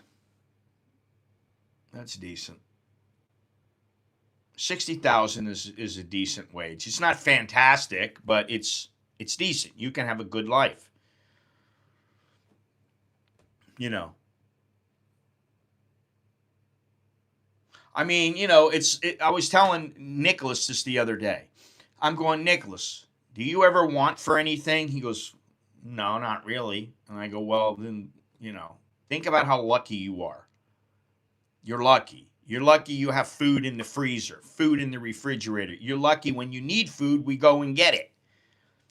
That's decent. 60,000 is a decent wage. It's not fantastic, but it's decent. You can have a good life. I mean, I was telling Nicholas this the other day. I'm going, Nicholas, do you ever want for anything? He goes, no, not really. And I go, well, then, think about how lucky you are. You're lucky. You're lucky you have food in the freezer, food in the refrigerator. You're lucky when you need food, we go and get it.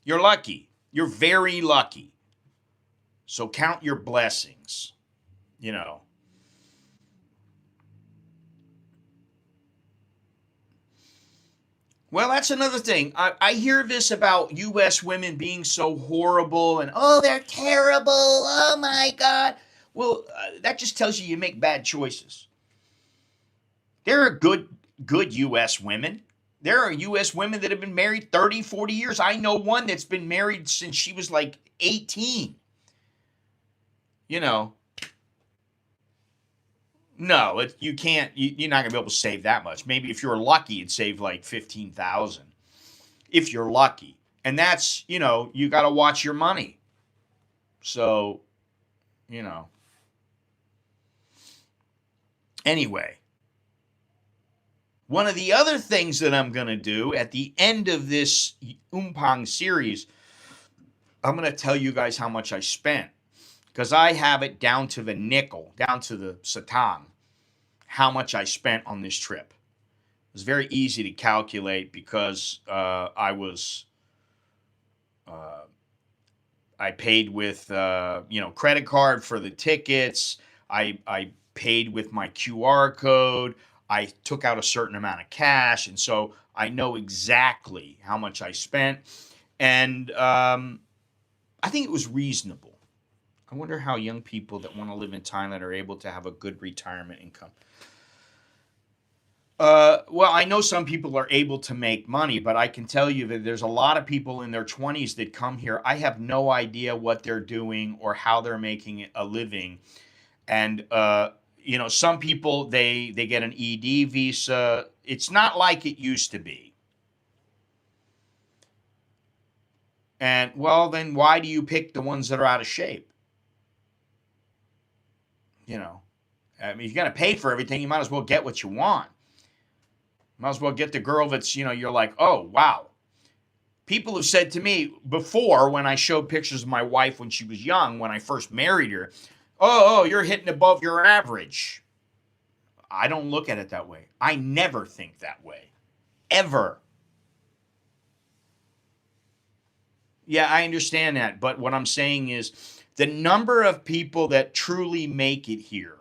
You're lucky. You're very lucky. So count your blessings, Well, that's another thing. I hear this about U.S. women being so horrible and, oh, they're terrible. Oh, my God. Well, that just tells you make bad choices. There are good U.S. women. There are U.S. women that have been married 30, 40 years. I know one that's been married since she was like 18. You know, no, you can't. You're not gonna be able to save that much. Maybe if you're lucky, you'd save like 15,000 if you're lucky, and that's you got to watch your money. So, you know. Anyway, one of the other things that I'm gonna do at the end of this Umphang series, I'm gonna tell you guys how much I spent, because I have it down to the nickel, down to the satang, how much I spent on this trip. It was very easy to calculate because I paid with credit card for the tickets. I paid with my QR code. I took out a certain amount of cash, and so I know exactly how much I spent, and I think it was reasonable. I wonder how young people that want to live in Thailand are able to have a good retirement income. Well, I know some people are able to make money, but I can tell you that there's a lot of people in their 20s that come here. I have no idea what they're doing or how they're making a living. And, some people, they get an ED visa. It's not like it used to be. And, well, then why do you pick the ones that are out of shape? I mean, you're going to pay for everything. You might as well get what you want. Might as well get the girl that's, you're like, oh, wow. People have said to me before, when I showed pictures of my wife when she was young, when I first married her, oh, you're hitting above your average. I don't look at it that way. I never think that way. Ever. Yeah, I understand that. But what I'm saying is the number of people that truly make it here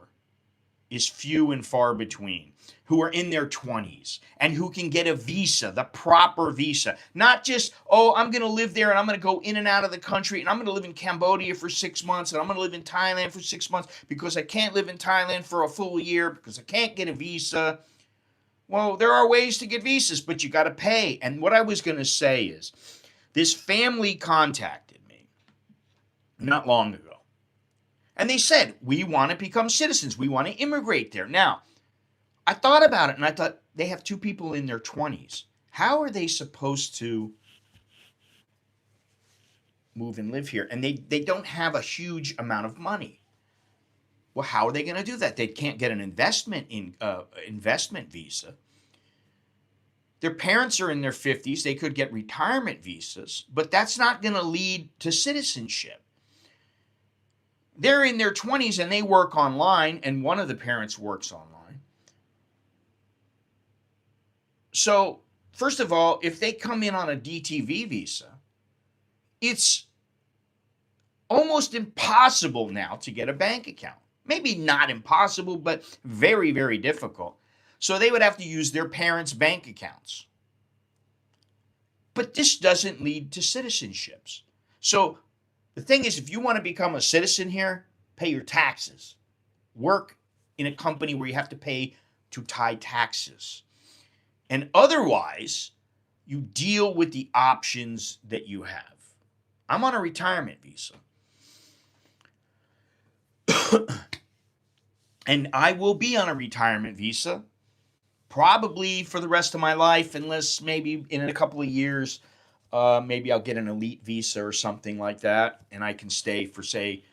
is few and far between, who are in their 20s and who can get a visa, the proper visa. Not just, oh, I'm going to live there and I'm going to go in and out of the country and I'm going to live in Cambodia for 6 months and I'm going to live in Thailand for 6 months because I can't live in Thailand for a full year because I can't get a visa. Well, there are ways to get visas, but you got to pay. And what I was going to say is, this family contacted me not long ago. And they said, we want to become citizens. We want to immigrate there. Now, I thought about it and I thought, they have two people in their 20s. How are they supposed to move and live here? And they don't have a huge amount of money. Well, how are they going to do that? They can't get an investment visa. Their parents are in their 50s. They could get retirement visas, but that's not going to lead to citizenship. They're in their 20s and they work online, and one of the parents works online. So, first of all, if they come in on a DTV visa, it's almost impossible now to get a bank account. Maybe not impossible, but very, very difficult. So they would have to use their parents' bank accounts. But this doesn't lead to citizenships. So the thing is, if you want to become a citizen here, pay your taxes. Work in a company where you have to pay to Thai taxes. And otherwise, you deal with the options that you have. I'm on a retirement visa. And I will be on a retirement visa probably for the rest of my life, unless maybe in a couple of years, maybe I'll get an elite visa or something like that, and I can stay for, say,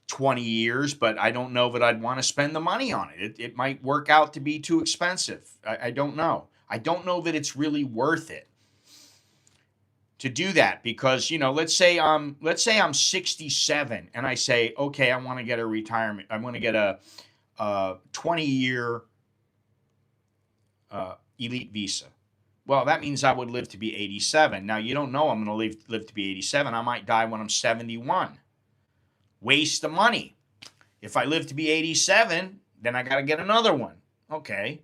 20 years, but I don't know that I'd want to spend the money on it. It might work out to be too expensive. I don't know. I don't know that it's really worth it to do that, because, let's say I'm 67 and I say, okay, I want to get a retirement. I want to get a 20-year elite visa. Well, that means I would live to be 87. Now, you don't know I'm going to live to be 87. I might die when I'm 71. Waste of money. If I live to be 87, then I got to get another one. Okay.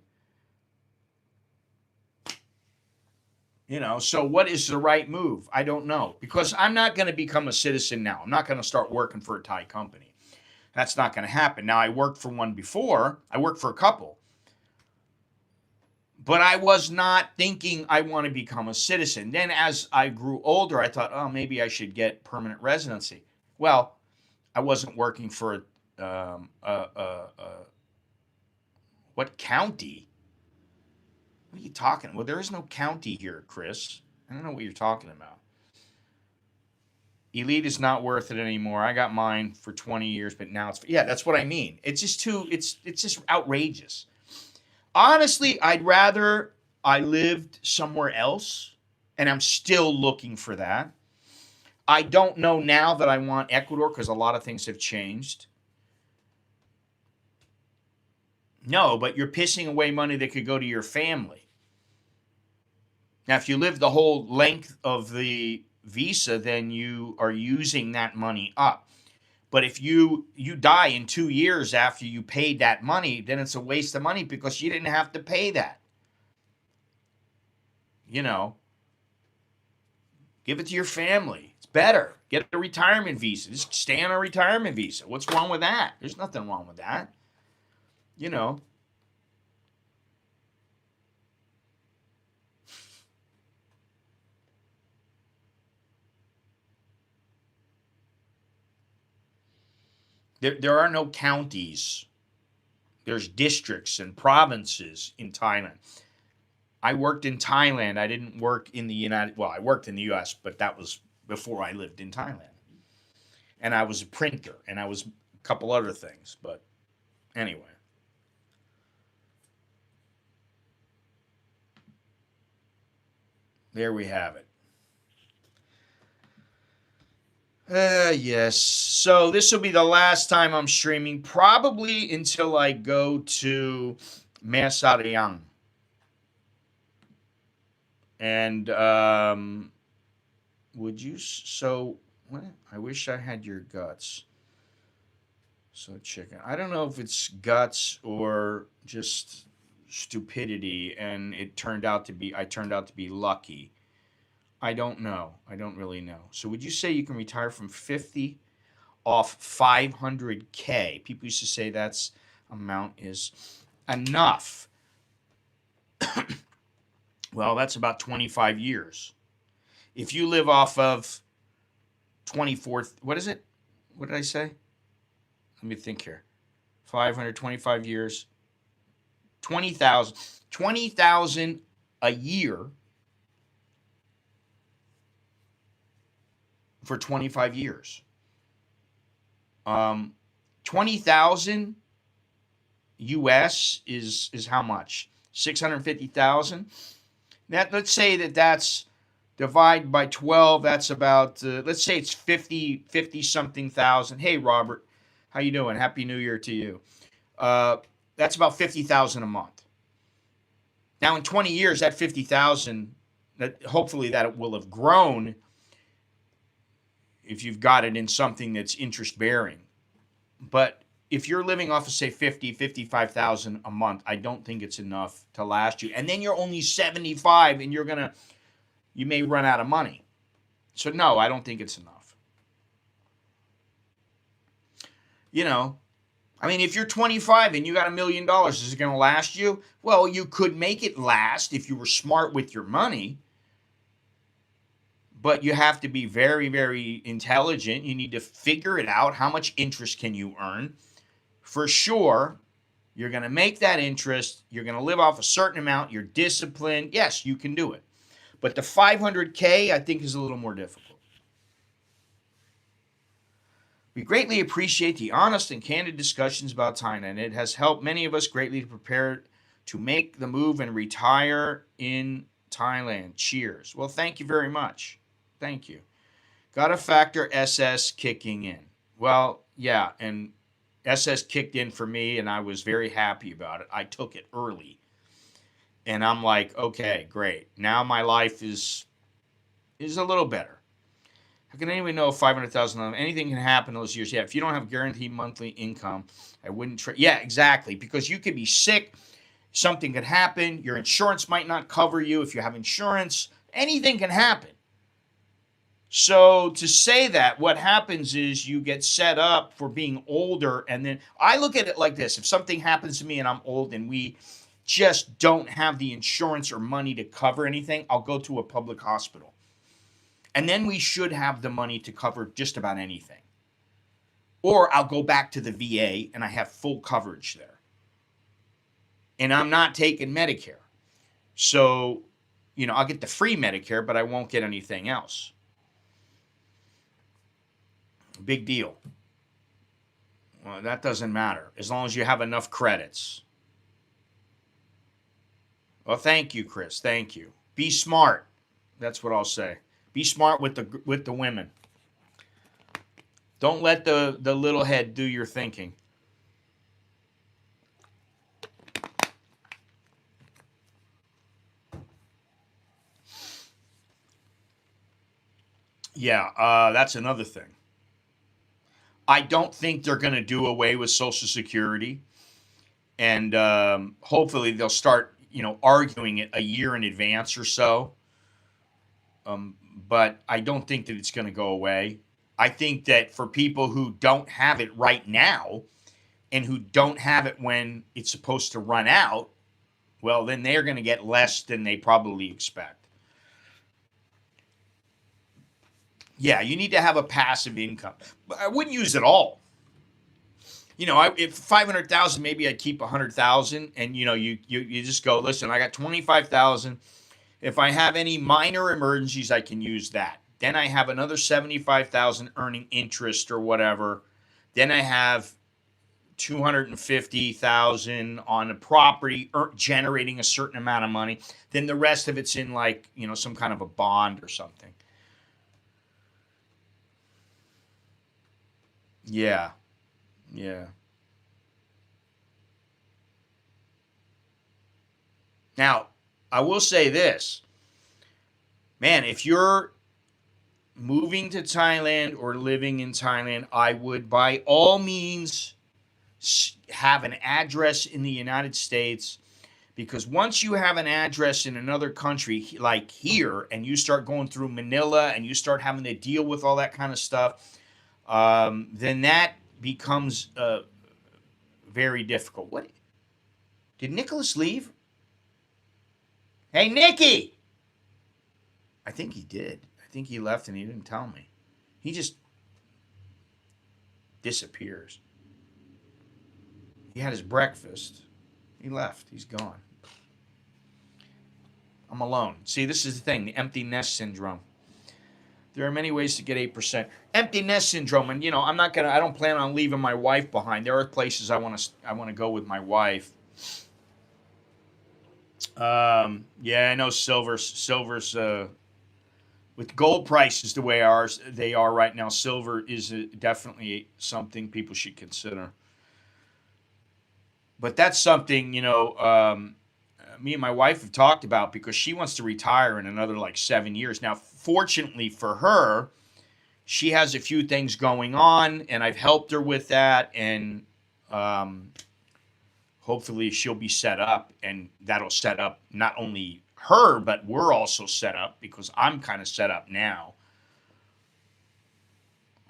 So what is the right move? I don't know, because I'm not going to become a citizen now. I'm not going to start working for a Thai company. That's not going to happen. Now, I worked for one before. I worked for a couple. But I was not thinking I want to become a citizen. Then as I grew older, I thought, oh, maybe I should get permanent residency. Well, I wasn't working for what county? What are you talking about? Well, there is no county here, Chris. I don't know what you're talking about. Elite is not worth it anymore. I got mine for 20 years, but now it's, yeah, that's what I mean. It's just it's just outrageous. Honestly, I'd rather I lived somewhere else, and I'm still looking for that. I don't know now that I want Ecuador because a lot of things have changed. No, but you're pissing away money that could go to your family. Now, if you live the whole length of the visa, then you are using that money up. But if you die in 2 years after you paid that money, then it's a waste of money because you didn't have to pay that. You know, give it to your family. It's better. Get a retirement visa. Just stay on a retirement visa. What's wrong with that? There's nothing wrong with that. You know. There are no counties. There's districts and provinces in Thailand. I worked in Thailand. I didn't work in the I worked in the US, but that was before I lived in Thailand. And I was a printer, and I was a couple other things. But anyway. There we have it. Yes. So this will be the last time I'm streaming, probably until I go to Mae Sariang. And would you? So what? I wish I had your guts. So chicken. I don't know if it's guts or just stupidity, and I turned out to be lucky. I don't know. I don't really know. So would you say you can retire from 50 off 500K? People used to say that's amount is enough. Well, that's about 25 years. If you live off of 24, what is it? What did I say? Let me think here. 525 years. 20,000. 20,000 a year for 25 years. 20,000 US is how much? 650,000. That, let's say that's divide by 12. That's about let's say it's 50 something thousand. Hey Robert, how you doing? Happy New Year to you. That's about 50,000 a month. Now in 20 years, that 50,000, that hopefully that will have grown if you've got it in something that's interest bearing. But if you're living off of say 55,000 a month, I don't think it's enough to last you. And then you're only 75 and you may run out of money. So no, I don't think it's enough. You know, I mean, if you're 25 and you got $1 million, is it going to last you? Well, you could make it last if you were smart with your money. But you have to be very, very intelligent. You need to figure it out. How much interest can you earn? For sure, you're going to make that interest. You're going to live off a certain amount. You're disciplined. Yes, you can do it. But the 500K, I think, is a little more difficult. We greatly appreciate the honest and candid discussions about Thailand. It has helped many of us greatly to prepare to make the move and retire in Thailand. Cheers. Well, thank you very much. Thank you. Got to factor SS kicking in. Well, yeah, and SS kicked in for me, and I was very happy about it. I took it early. And I'm like, okay, great. Now my life is a little better. How can anyone know if 500,000, anything can happen those years? Yeah, if you don't have guaranteed monthly income, I wouldn't try. Yeah, exactly. Because you could be sick. Something could happen. Your insurance might not cover you if you have insurance. Anything can happen. So to say that, what happens is you get set up for being older. And then I look at it like this. If something happens to me and I'm old and we just don't have the insurance or money to cover anything, I'll go to a public hospital. And then we should have the money to cover just about anything. Or I'll go back to the VA and I have full coverage there. And I'm not taking Medicare. So, I'll get the free Medicare, but I won't get anything else. Big deal. Well, that doesn't matter as long as you have enough credits. Well, thank you, Chris. Thank you. Be smart. That's what I'll say. Be smart with the women. Don't let the little head do your thinking. Yeah, that's another thing. I don't think they're going to do away with Social Security, and hopefully they'll start, arguing it a year in advance or so. But I don't think that it's going to go away. I think that for people who don't have it right now and who don't have it when it's supposed to run out, well, then they're going to get less than they probably expect. Yeah, you need to have a passive income. But I wouldn't use it all. If 500,000, maybe I'd keep 100,000, and you just go, listen, I got 25,000. If I have any minor emergencies, I can use that. Then I have another 75,000 earning interest or whatever. Then I have 250,000 on a property generating a certain amount of money. Then the rest of it's in some kind of a bond or something. Yeah. Yeah. Now, I will say this. Man, if you're moving to Thailand or living in Thailand, I would by all means have an address in the United States, because once you have an address in another country like here and you start going through Manila and you start having to deal with all that kind of stuff, then that becomes very difficult. What? Did Nicholas leave? Hey, Nicky! I think he did. I think he left and he didn't tell me. He just disappears. He had his breakfast. He left. He's gone. I'm alone. See, this is the thing, the empty nest syndrome. There are many ways to get 8%. Empty nest syndrome, and I don't plan on leaving my wife behind. There are places I want to go with my wife. Yeah, I know silver's with gold prices the way they are right now. Silver is definitely something people should consider. But that's something, me and my wife have talked about, because she wants to retire in another 7 years. Now, fortunately for her, she has a few things going on, and I've helped her with that, and hopefully she'll be set up, and that'll set up not only her, but we're also set up, because I'm kind of set up now.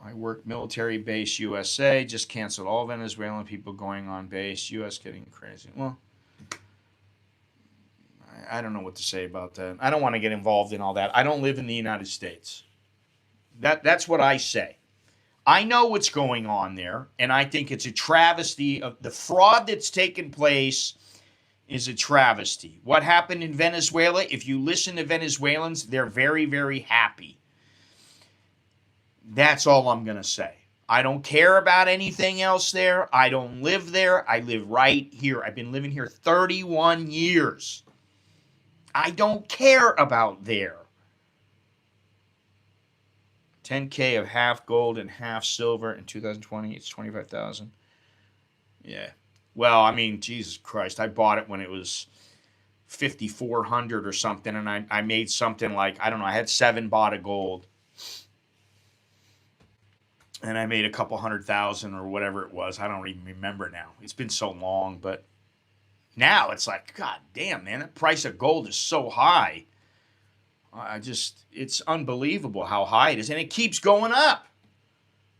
I work military base USA, just canceled all Venezuelan people going on base. US getting crazy. Well, I don't know what to say about that. I don't want to get involved in all that. I don't live in the United States. That's what I say. I know what's going on there, and I think it's a travesty. Of the fraud that's taken place is a travesty. What happened in Venezuela, if you listen to Venezuelans, they're very, very happy. That's all I'm going to say. I don't care about anything else there. I don't live there. I live right here. I've been living here 31 years. I don't care about there. 10K of half gold and half silver in 2020. It's 25,000. Yeah. Well, I mean, Jesus Christ. I bought it when it was 5,400 or something, and I made something like, I don't know, I had 7 baht of gold. And I made a couple 100,000 or whatever it was. I don't even remember now. It's been so long, but now it's like, God damn, man, the price of gold is so high. It's unbelievable how high it is. And it keeps going up.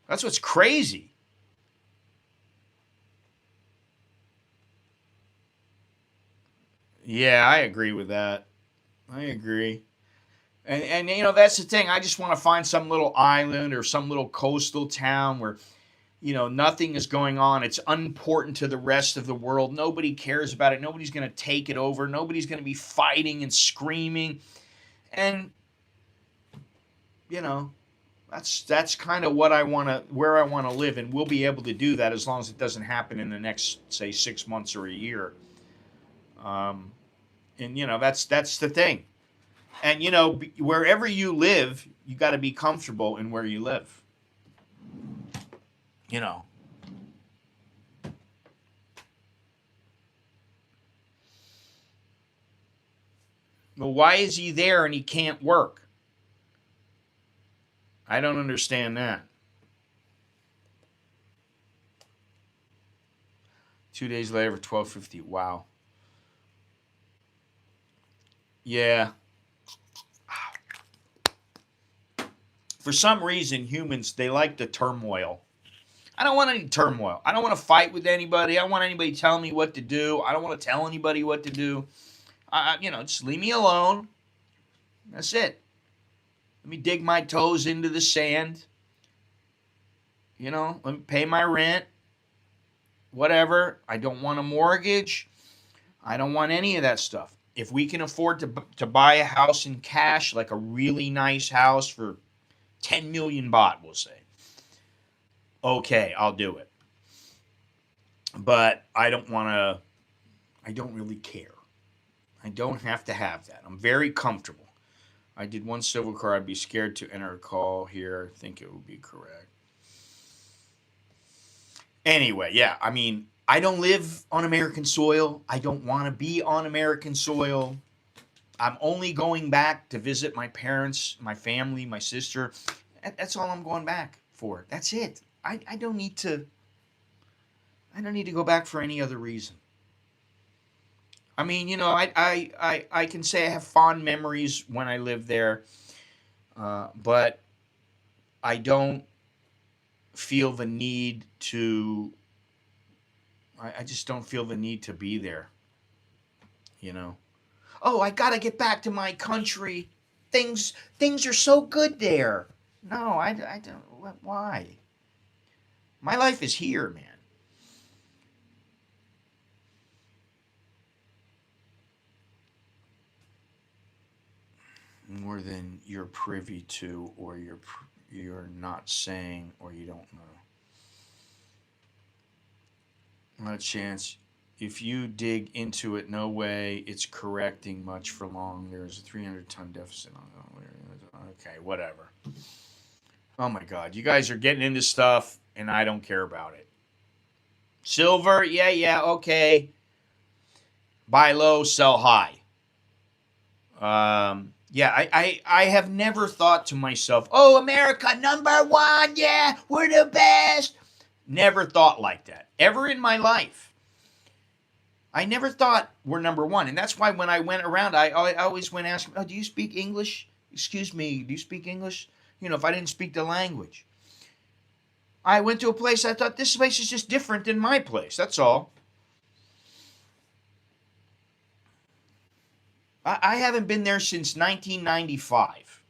That's what's crazy. Yeah, I agree with that. I agree. And that's the thing. I just want to find some little island or some little coastal town where nothing is going on. It's unimportant to the rest of the world. Nobody cares about it. Nobody's going to take it over. Nobody's going to be fighting and screaming. And you know, that's kind of what I want to where I want to live, and we'll be able to do that as long as it doesn't happen in the next, say, 6 months or a year. Um, and that's the thing. And wherever you live, you got to be comfortable in where you live. You know. Well, why is he there and he can't work? I don't understand that. 2 days later, 12:50. Wow. Yeah. For some reason, humans, they like the turmoil. I don't want any turmoil. I don't want to fight with anybody. I don't want anybody telling me what to do. I don't want to tell anybody what to do. Just leave me alone. That's it. Let me dig my toes into the sand. Let me pay my rent. Whatever. I don't want a mortgage. I don't want any of that stuff. If we can afford to buy a house in cash, like a really nice house for 10 million baht, we'll say, okay, I'll do it. But I don't want to, I don't really care. I don't have to have that. I'm very comfortable. I did one civil car. I'd be scared to enter a call here. I think it would be correct. Anyway, yeah, I mean, I don't live on American soil. I don't want to be on American soil. I'm only going back to visit my parents, my family, my sister. That's all I'm going back for. That's it. I don't need to. I don't need to go back for any other reason. I mean, I can say I have fond memories when I lived there, but I don't feel the need to. I just don't feel the need to be there. You know. Oh, I gotta get back to my country. Things are so good there. No, I don't. Why? My life is here, man. More than you're privy to, or you're not saying, or you don't know. Not a chance. If you dig into it, no way it's correcting much for long. There's a 300-ton deficit on it. Okay, whatever. Oh my God, you guys are getting into stuff, and I don't care about it. Silver, yeah, okay. Buy low, sell high. Yeah, I have never thought to myself, oh, America, #1, yeah, we're the best. Never thought like that, ever in my life. I never thought we're #1. And that's why when I went around, I always went asking, oh, do you speak English? Excuse me, do you speak English? If I didn't speak the language. I went to a place, I thought, this place is just different than my place. That's all. I haven't been there since 1995.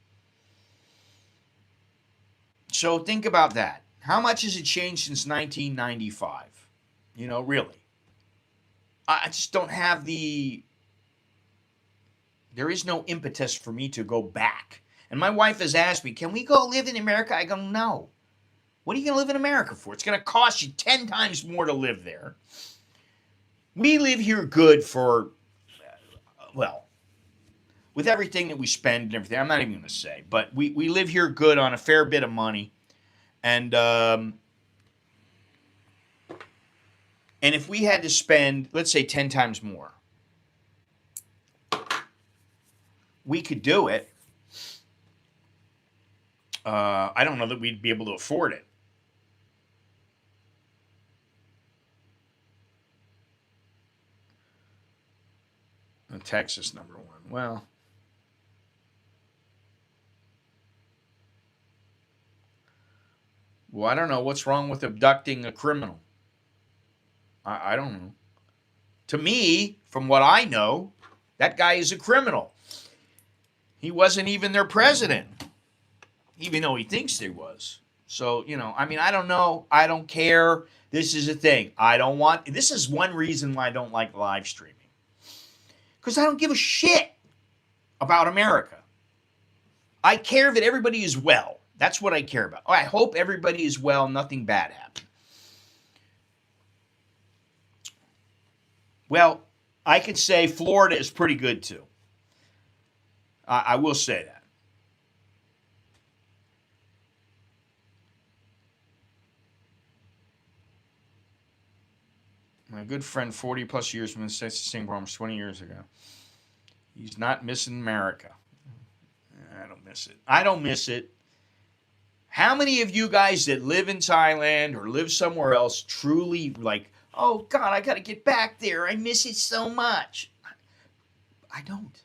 So think about that. How much has it changed since 1995? Really. I just don't have there is no impetus for me to go back. And my wife has asked me, can we go live in America? I go, no. What are you going to live in America for? It's going to cost you 10 times more to live there. We live here good for, well, with everything that we spend and everything. I'm not even going to say, but we live here good on a fair bit of money. And if we had to spend, let's say, 10 times more, we could do it. I don't know that we'd be able to afford it. Texas #1. Well, Well, I don't know. What's wrong with abducting a criminal? I don't know. To me, from what I know, that guy is a criminal. He wasn't even their president, even though he thinks he was. So, I mean, I don't know. I don't care. This is a thing. This is one reason why I don't like live streaming. Because I don't give a shit about America. I care that everybody is well. That's what I care about. I hope everybody is well. Nothing bad happened. Well, I could say Florida is pretty good too. I will say that. My good friend, 40 plus years from the States of Singapore, almost 20 years ago. He's not missing America. I don't miss it. I don't miss it. How many of you guys that live in Thailand or live somewhere else truly like, oh God, I got to get back there. I miss it so much. I don't.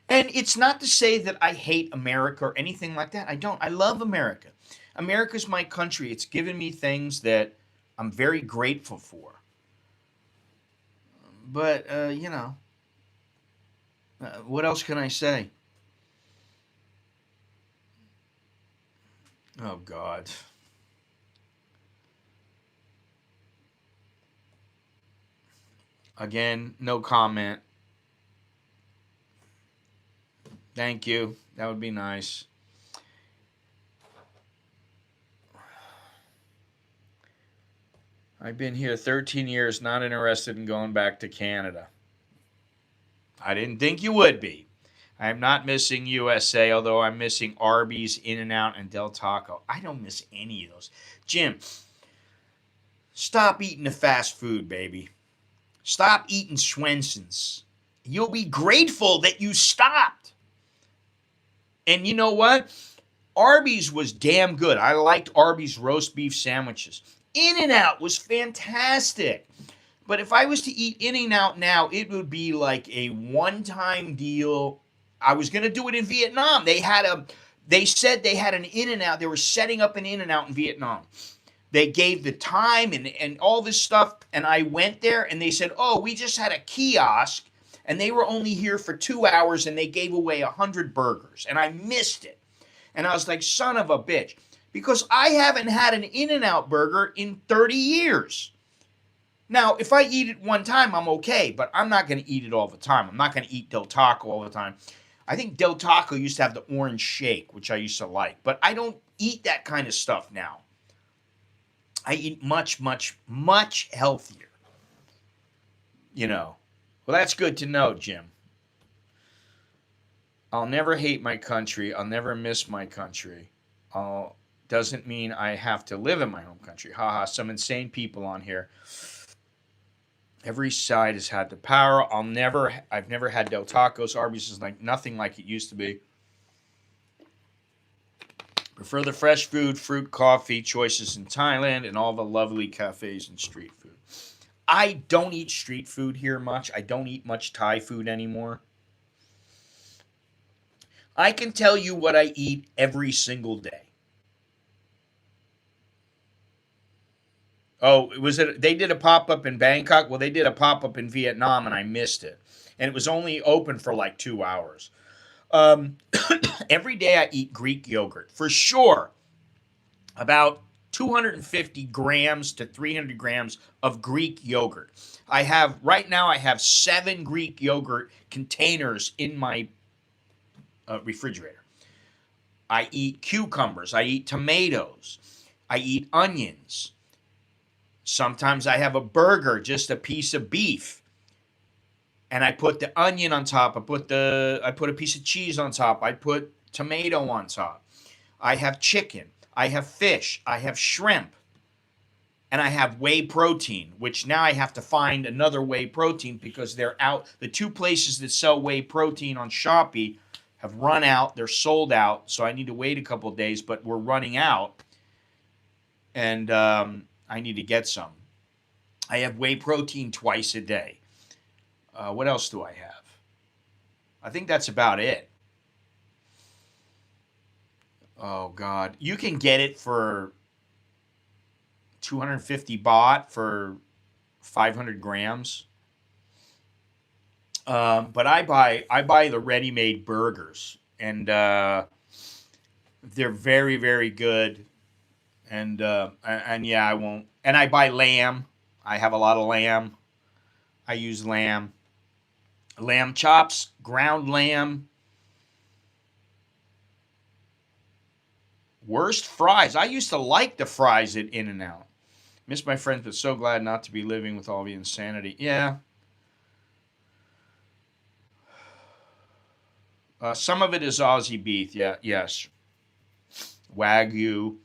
And it's not to say that I hate America or anything like that. I don't. I love America. America's my country. It's given me things that I'm very grateful for. But, what else can I say? Oh, God. Again, no comment. Thank you. That would be nice. I've been here 13 years, not interested in going back to Canada. I didn't think you would be. I'm not missing USA, although I'm missing Arby's, In-N-Out, and Del Taco. I don't miss any of those. Jim, stop eating the fast food, baby. Stop eating Swenson's. You'll be grateful that you stopped. And you know what? Arby's was damn good. I liked Arby's roast beef sandwiches. In-N-Out was fantastic. But if I was to eat In-N-Out now, it would be like a one-time deal. I was going to do it in Vietnam. They said they had an In-N-Out. They were setting up an In-N-Out in Vietnam. They gave the time and all this stuff. And I went there and they said, oh, we just had a kiosk. And they were only here for 2 hours and they gave away 100 burgers. And I missed it. And I was like, son of a bitch. Because I haven't had an In-N-Out burger in 30 years. Now, if I eat it one time, I'm okay. But I'm not going to eat it all the time. I'm not going to eat Del Taco all the time. I think Del Taco used to have the orange shake, which I used to like. But I don't eat that kind of stuff now. I eat much, much, much healthier. Well, that's good to know, Jim. I'll never hate my country. I'll never miss my country. Doesn't mean I have to live in my home country. Haha, some insane people on here. Every side has had the power. I've never had Del Tacos. Arby's is like nothing like it used to be. Prefer the fresh food, fruit, coffee choices in Thailand and all the lovely cafes and street food. I don't eat street food here much. I don't eat much Thai food anymore. I can tell you what I eat every single day. Oh, they did a pop-up in Bangkok? Well, they did a pop-up in Vietnam, and I missed it. And it was only open for like 2 hours. Every day I eat Greek yogurt. For sure, about 250 grams to 300 grams of Greek yogurt. Right now I have 7 Greek yogurt containers in my refrigerator. I eat cucumbers. I eat tomatoes. I eat onions. Sometimes I have a burger, just a piece of beef. And I put the onion on top. I put a piece of cheese on top. I put tomato on top. I have chicken. I have fish. I have shrimp. And I have whey protein, which now I have to find another whey protein because they're out. The 2 places that sell whey protein on Shopee have run out. They're sold out. So I need to wait a couple of days, but we're running out. And I need to get some. I have whey protein twice a day. What else do I have? I think that's about it. Oh God, you can get it for 250 baht for 500 grams. But I buy the ready-made burgers, and they're very very good. And yeah, I won't. And I buy lamb. I have a lot of lamb. I use lamb chops, ground lamb. Worst fries. I used to like the fries at In and Out. Miss my friends, but so glad not to be living with all the insanity. Yeah, some of it is Aussie beef. Yeah, yes, Wagyu.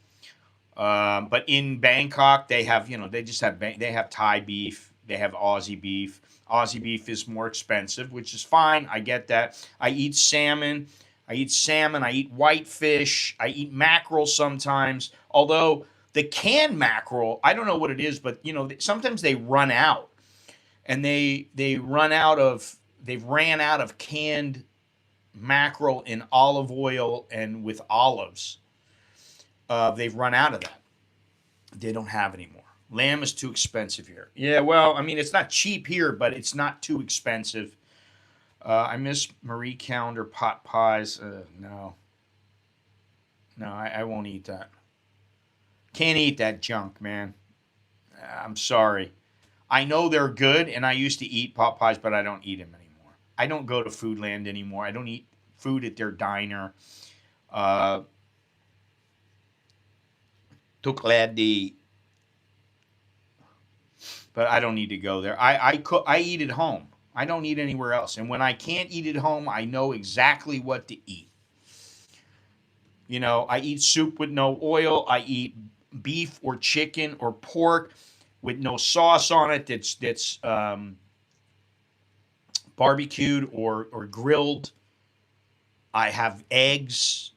But in Bangkok, they have they just have they have Thai beef. They have Aussie beef. Aussie beef is more expensive, which is fine. I get that. I eat salmon. I eat salmon. I eat whitefish. I eat mackerel sometimes. Although the canned mackerel, I don't know what it is, but sometimes they run out, and they've ran out of canned mackerel in olive oil and with olives. They've run out of that. They don't have anymore. Lamb is too expensive here. Yeah, well, I mean, it's not cheap here, but it's not too expensive. I miss Marie Calendar pot pies. No, no, I won't eat that. Can't eat that junk, man. I'm sorry. I know they're good, and I used to eat pot pies, but I don't eat them anymore. I don't go to Foodland anymore. I don't eat food at their diner. Uh, too glad the but I don't need to go there. I cook. I eat at home. I don't eat anywhere else. And when I can't eat at home, I know exactly what to eat. I eat soup with no oil. I eat beef or chicken or pork with no sauce on it. That's barbecued or grilled. I have eggs.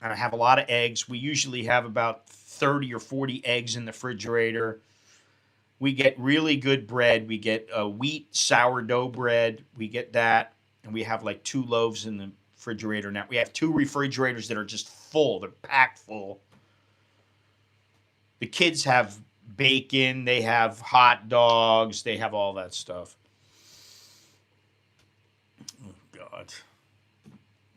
I have a lot of eggs. We usually have about 30 or 40 eggs in the refrigerator. We get really good bread. We get wheat sourdough bread. We get that, and we have like two loaves in the refrigerator now. We have two refrigerators that are just full. They're packed full. The kids have bacon. They have hot dogs. They have all that stuff. Oh God.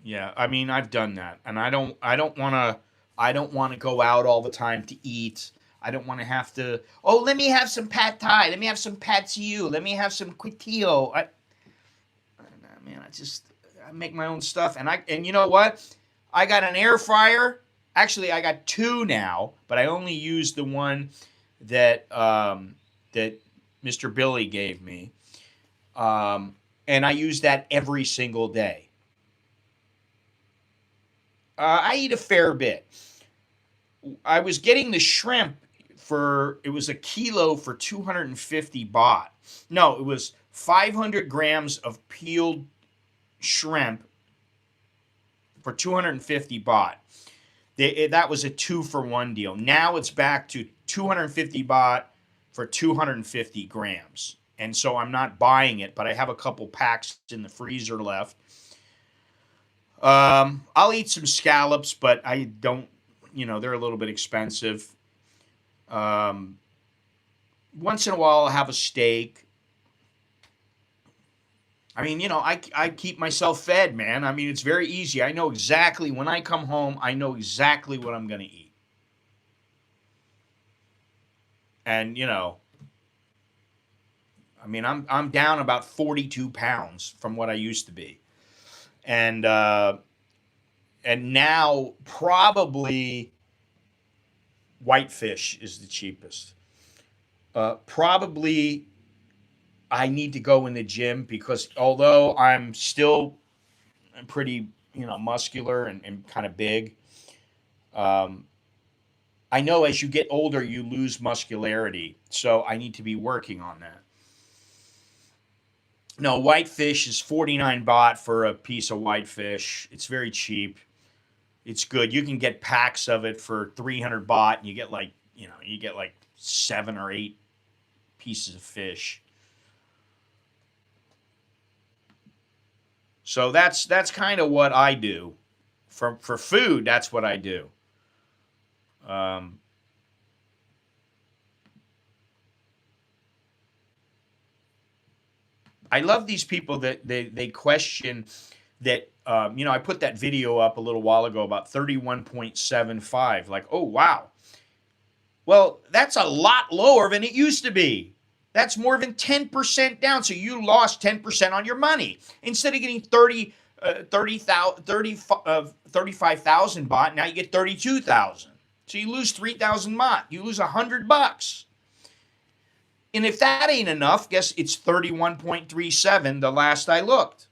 Yeah, I mean, I've done that, and I don't want to go out all the time to eat. I don't want to have to. Oh, let me have some pad thai. Let me have some pad siu. Let me have some quitio. Man, I make my own stuff, and you know what? I got an air fryer. Actually, I got two now, but I only use the one that Mr. Billy gave me, and I use that every single day. I eat a fair bit. I was getting the shrimp for it was a kilo for 250 baht. No, it was 500 grams of peeled shrimp for 250 baht. That was a 2-for-1 deal. Now it's back to 250 baht for 250 grams. And so I'm not buying it, but I have a couple packs in the freezer left. I'll eat some scallops, but I don't, they're a little bit expensive. Um, Once in a while, I'll have a steak. I mean, I keep myself fed, man. I mean, it's very easy. I know exactly when I come home, I know exactly what I'm going to eat. And, I mean, I'm down about 42 pounds from what I used to be. And, and now probably whitefish is the cheapest. Probably I need to go in the gym because although I'm still pretty, muscular and kind of big, um, I know as you get older, you lose muscularity. So I need to be working on that. No, whitefish is 49 baht for a piece of whitefish. It's very cheap. It's good. You can get packs of it for 300 baht and you get like 7 or 8 pieces of fish. So that's kind of what I do. For food, that's what I do. Um, I love these people that they question that. I put that video up a little while ago about 31.75. Like, oh wow, well that's a lot lower than it used to be. That's more than 10% down. So you lost 10% on your money instead of getting 35,000 baht. Now you get 32,000. So you lose 3,000 baht. You lose $100. And if that ain't enough, guess it's 31.37 the last I looked.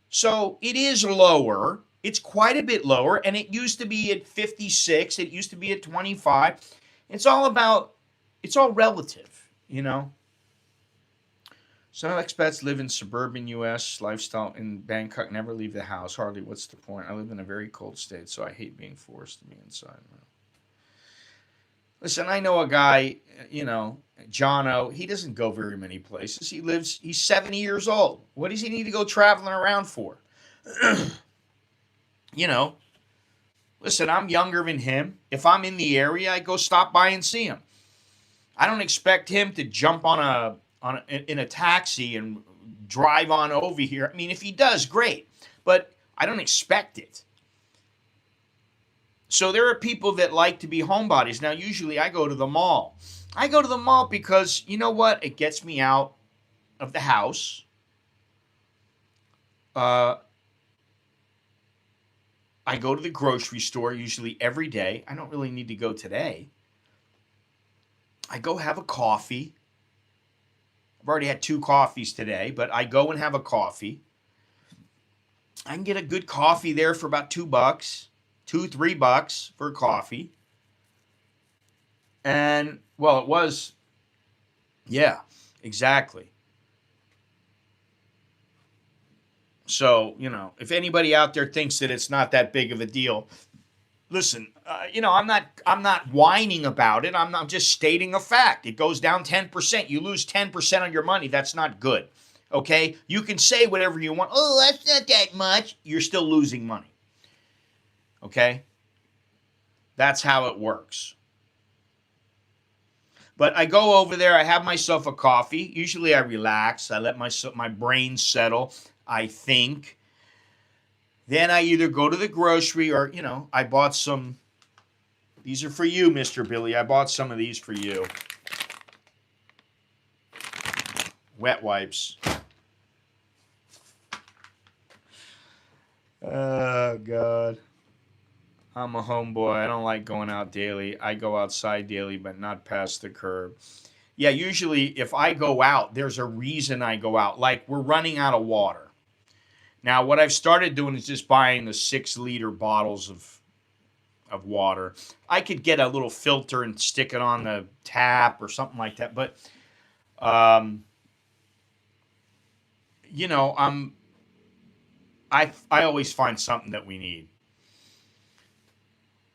So it is lower. It's quite a bit lower. And it used to be at 56. It used to be at 25. It's all relative, you know. Some expats live in suburban U.S. lifestyle in Bangkok, never leave the house. Hardly, what's the point? I live in a very cold state, so I hate being forced to be inside. Listen, I know a guy, Jono, he doesn't go very many places. He's 70 years old. What does he need to go traveling around for? you know, Listen, I'm younger than him. If I'm in the area, I go stop by and see him. I don't expect him to jump in a taxi and drive on over here. I mean, if he does, great. But I don't expect it. So there are people that like to be homebodies. Now, usually I go to the mall. I go to the mall because, you know what? It gets me out of the house. I go to the grocery store usually every day. I don't really need to go today. I go have a coffee. I've already had 2 coffees today, but I go and have a coffee. I can get a good coffee there for about $2, $2-3 for a coffee. And, well, it was, yeah, exactly. So, if anybody out there thinks that it's not that big of a deal, listen, I'm not whining about it. I'm just stating a fact. It goes down 10%. You lose 10% on your money. That's not good. Okay? You can say whatever you want. Oh, that's not that much. You're still losing money. Okay? That's how it works. But I go over there. I have myself a coffee. Usually I relax. I let my brain settle. I think. Then I either go to the grocery or, I bought some. These are for you, Mr. Billy. I bought some of these for you. Wet wipes. Oh, God. I'm a homeboy. I don't like going out daily. I go outside daily, but not past the curb. Yeah, usually if I go out, there's a reason I go out. Like we're running out of water. Now, what I've started doing is just buying the 6-liter bottles of water. I could get a little filter and stick it on the tap or something like that. But, I always find something that we need.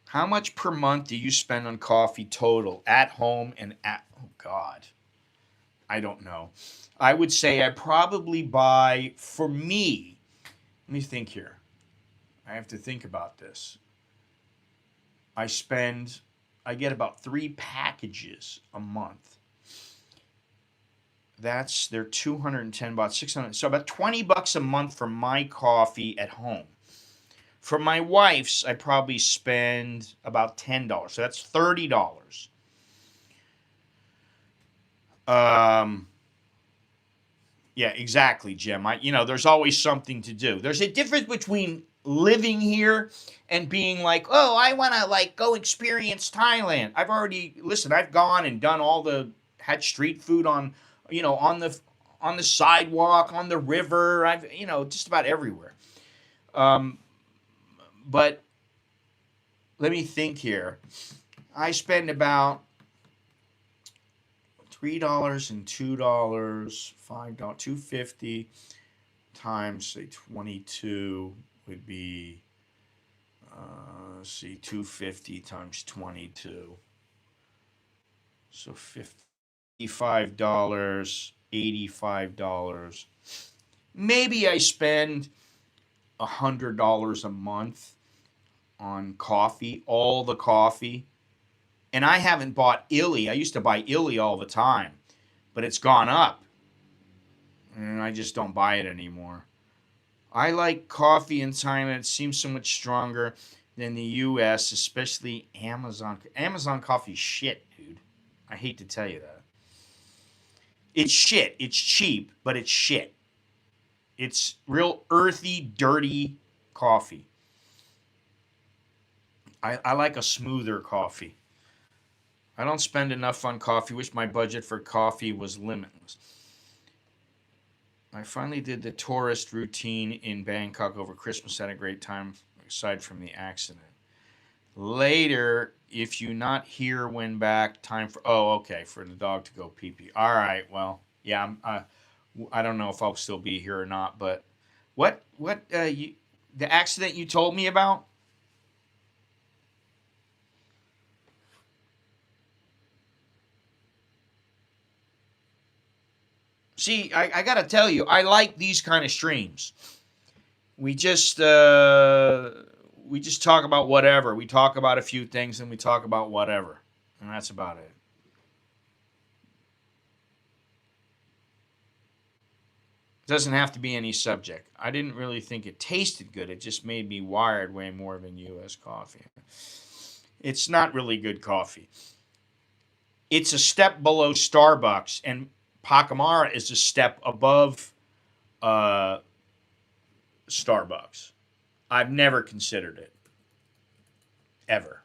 How much per month do you spend on coffee total at home and oh God, I don't know. I would say I probably buy, for me, let me think here. I have to think about this. I get about 3 packages a month. They're 210 baht, 600. So about $20 a month for my coffee at home. For my wife's, I probably spend about $10. So that's $30. Yeah, exactly, Jim. There's always something to do. There's a difference between living here and being like, oh, I want to go experience Thailand. I've gone and done had street food on the sidewalk, on the river. I've, just about everywhere. But let me think here. I spend about $3 and $2, $5, $2.50 times say 22 would be $2.50 times 22. So $55, $85. Maybe I spend $100 a month on coffee, all the coffee. And I haven't bought Illy. I used to buy Illy all the time, but it's gone up. And I just don't buy it anymore. I like coffee in Thailand. It seems so much stronger than the US, especially Amazon. Amazon coffee is shit, dude. I hate to tell you that. It's shit. It's cheap, but it's shit. It's real earthy, dirty coffee. I like a smoother coffee. I don't spend enough on coffee. Wish my budget for coffee was limitless. I finally did the tourist routine in Bangkok over Christmas. Had a great time, aside from the accident. Later, if you not here when back, time for okay, for the dog to go pee pee. All right, well, yeah, I don't know if I'll still be here or not, but what the accident you told me about? See, I gotta tell you, I like these kind of streams. We just we just talk about whatever. We talk about a few things and we talk about whatever, and that's about it. Doesn't have to be any subject. I didn't really think it tasted good. It just made me wired way more than U.S. coffee. It's not really good coffee. It's a step below Starbucks, and Pacamara is a step above uh, Starbucks. I've never considered it, ever.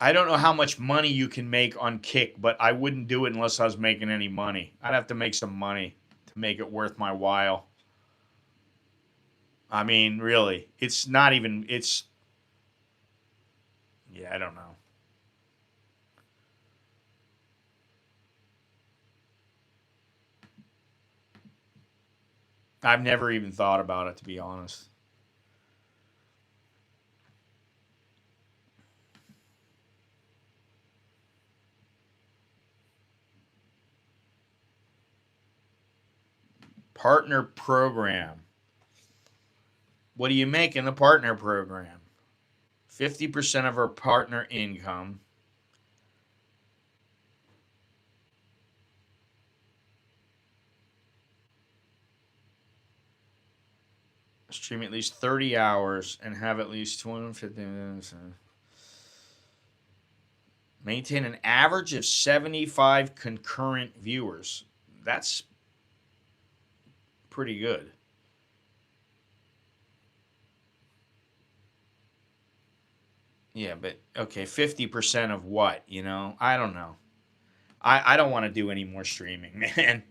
I don't know how much money you can make on Kick, but I wouldn't do it unless I was making any money. I'd have to make some money to make it worth my while. I mean, really, it's not even, it's, yeah, I don't know. I've never even thought about it, to be honest. Partner program. What do you make in the partner program? 50% of our partner income. Stream at least 30 hours and have at least 250 minutes. Maintain an average of 75 concurrent viewers. That's pretty good. Yeah, but okay, 50% of what, you know? I don't know. I don't want to do any more streaming, man.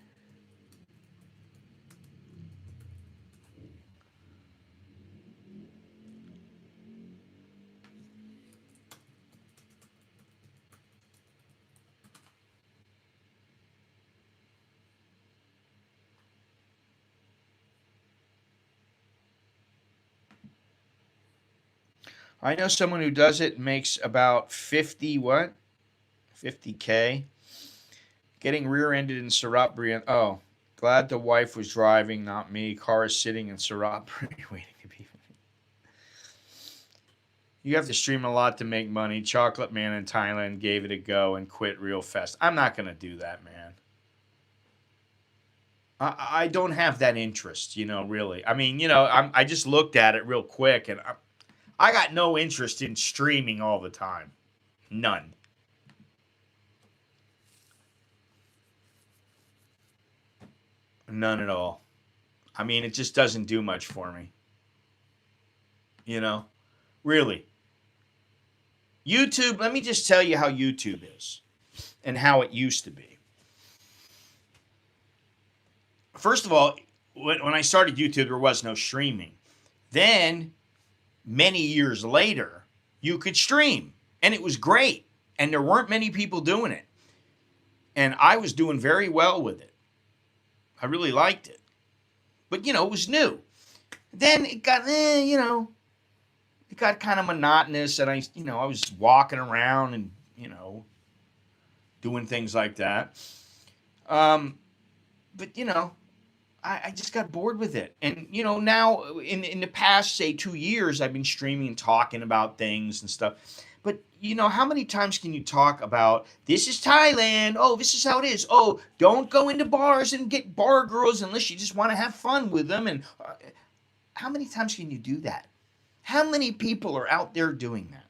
I know someone who does it makes about 50 what? 50K. Getting rear-ended in Surat. Oh, glad the wife was driving, not me. Car is sitting in Surat waiting to be. You have to stream a lot to make money. Chocolate Man in Thailand gave it a go and quit real fast. I'm not gonna do that, man. I don't have that interest, you know. Really, I mean, you know, I just looked at it real quick, and I got no interest in streaming all the time. None. None at all. I mean, it just doesn't do much for me. You know, really. YouTube, let me just tell you how YouTube is and how it used to be. First of all, when I started YouTube, there was no streaming. Then, many years later, you could stream, and it was great. And there weren't many people doing it. And I was doing very well with it. I really liked it. But, you know, it was new. Then it got, you know, it got kind of monotonous, and I was walking around and, doing things like that. But, I just got bored with it. And, now in the past, say 2 years, I've been streaming and talking about things and stuff. But, how many times can you talk about this is Thailand? Oh, this is how it is. Oh, don't go into bars and get bar girls unless you just want to have fun with them. And how many times can you do that? How many people are out there doing that?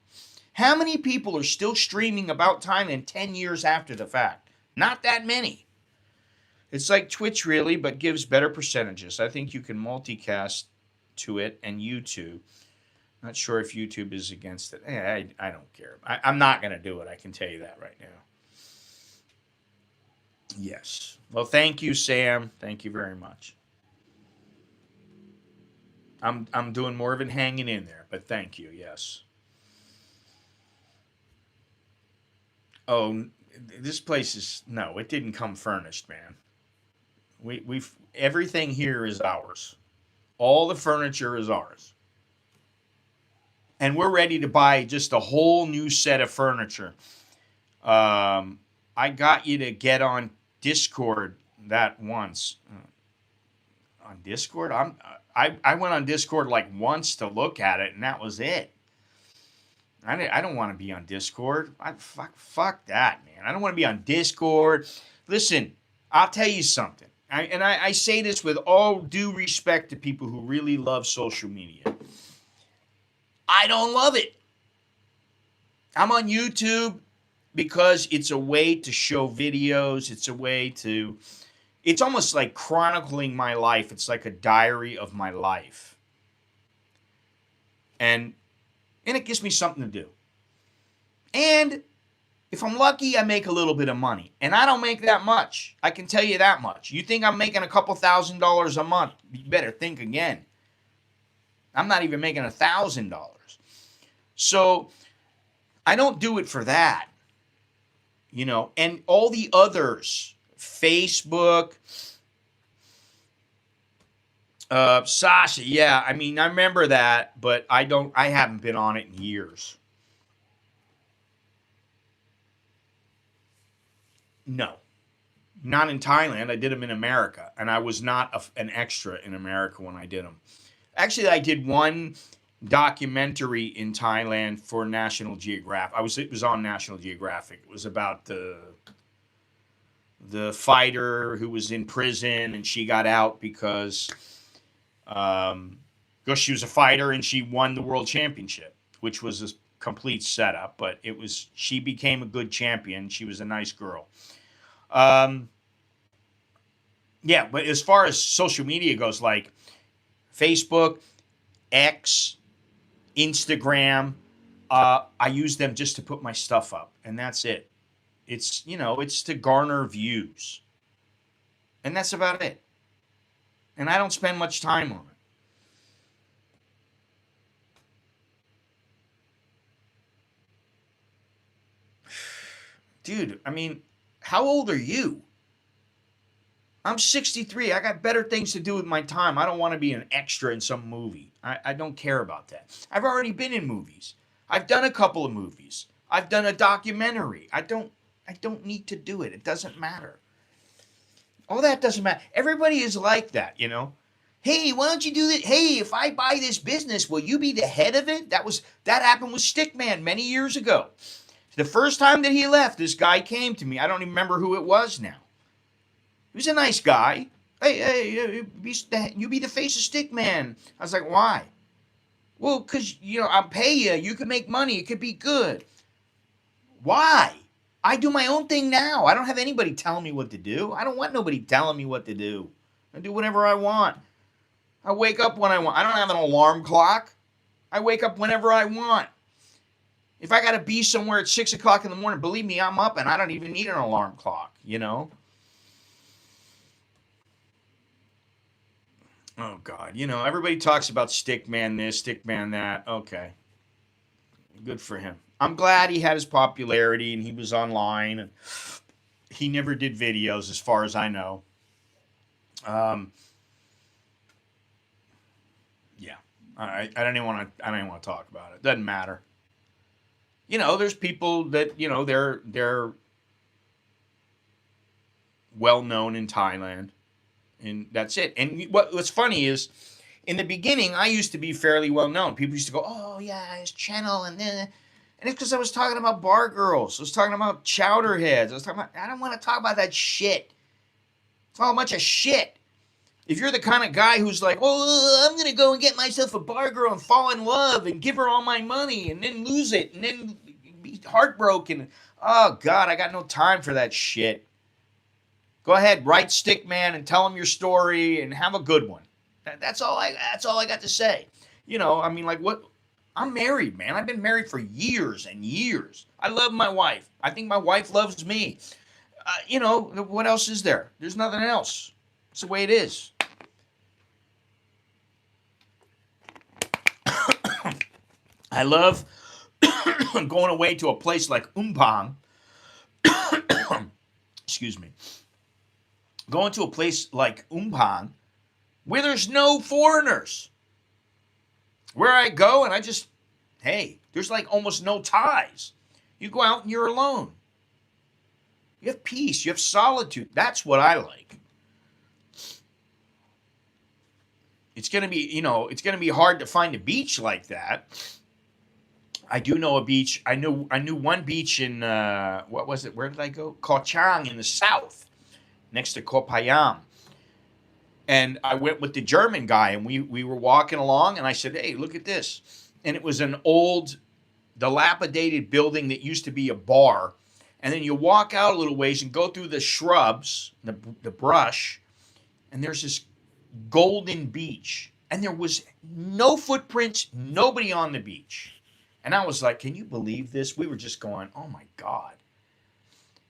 How many people are still streaming about Thailand 10 years after the fact? Not that many. It's like Twitch, really, but gives better percentages. I think you can multicast to it and YouTube. Not sure if YouTube is against it. I don't care. I'm not going to do it. I can tell you that right now. Yes. Well, thank you, Sam. Thank you very much. I'm doing more of it hanging in there, but thank you. Yes. Oh, this place is no. It didn't come furnished, man. We've everything here is ours. All the furniture is ours. And we're ready to buy just a whole new set of furniture. I got you to get on Discord that once. On Discord? I went on Discord like once to look at it, and that was it. I don't want to be on Discord. Fuck that, man. I don't want to be on Discord. Listen, I'll tell you something. I say this with all due respect to people who really love social media. I don't love it. I'm on YouTube because it's a way to show videos. It's a way to, it's almost like chronicling my life. It's like a diary of my life. And it gives me something to do. And if I'm lucky, I make a little bit of money. And I don't make that much. I can tell you that much. You think I'm making a couple $1,000s a month, you better think again. I'm not even making $1,000. So I don't do it for that. And all the others, Facebook, Sasha, yeah, I mean, I remember that, but I haven't been on it in years. No, not in Thailand. I did them in America, and I was not an extra in America when I did them. Actually, I did one documentary in Thailand for National Geographic. It was on National Geographic. It was about the fighter who was in prison, and she got out because she was a fighter and she won the world championship, which was a complete setup. But she became a good champion. She was a nice girl. Yeah, but as far as social media goes, like Facebook, X, Instagram, I use them just to put my stuff up, and that's it. It's to garner views, and that's about it. And I don't spend much time on it. Dude, I mean, how old are you? I'm 63. I got better things to do with my time. I don't want to be an extra in some movie. I don't care about that. I've already been in movies. I've done a couple of movies. I've done a documentary. I don't need to do it. It doesn't matter. All that doesn't matter. Everybody is like that, Hey, why don't you do this? Hey, if I buy this business, will you be the head of it? That happened with Stickman many years ago. The first time that he left, this guy came to me. I don't even remember who it was now. He was a nice guy. Hey, you be the face of Stickman. I was like, why? Well, because, I'll pay you. You can make money. It could be good. Why? I do my own thing now. I don't have anybody telling me what to do. I don't want nobody telling me what to do. I do whatever I want. I wake up when I want. I don't have an alarm clock. I wake up whenever I want. If I got to be somewhere at 6 o'clock in the morning, believe me, I'm up and I don't even need an alarm clock, Oh, God. Everybody talks about Stickman this, Stickman that. Okay. Good for him. I'm glad he had his popularity and he was online. And he never did videos as far as I know. Yeah. I don't even want to talk about it. Doesn't matter. There's people that, they're well known in Thailand. And that's it. And what's funny is, in the beginning, I used to be fairly well known. People used to go, "Oh yeah, his channel," and then, and it's because I was talking about bar girls. I was talking about chowder heads. I was talking about. I don't want to talk about that shit. It's all a bunch of shit. If you're the kind of guy who's like, "Oh, I'm gonna go and get myself a bar girl and fall in love and give her all my money and then lose it and then be heartbroken," oh God, I got no time for that shit. Go ahead, write Stickman and tell him your story and have a good one. That's all I got to say. I mean, like, what? I'm married, man. I've been married for years and years. I love my wife. I think my wife loves me. What else is there? There's nothing else. It's the way it is. I love going away to a place like Umphang. Excuse me. Going to a place like Umphang where there's no foreigners. Where I go and there's like almost no ties. You go out and you're alone. You have peace. You have solitude. That's what I like. It's going to be hard to find a beach like that. I do know a beach. I knew one beach in, what was it? Where did I go? Koh Chang in the south, next to Koh Payam. And I went with the German guy, and we were walking along, and I said, "Hey, look at this." And it was an old, dilapidated building that used to be a bar. And then you walk out a little ways and go through the shrubs, the brush, and there's this golden beach. And there was no footprints, nobody on the beach. And I was like, can you believe this? We were just going, oh my God.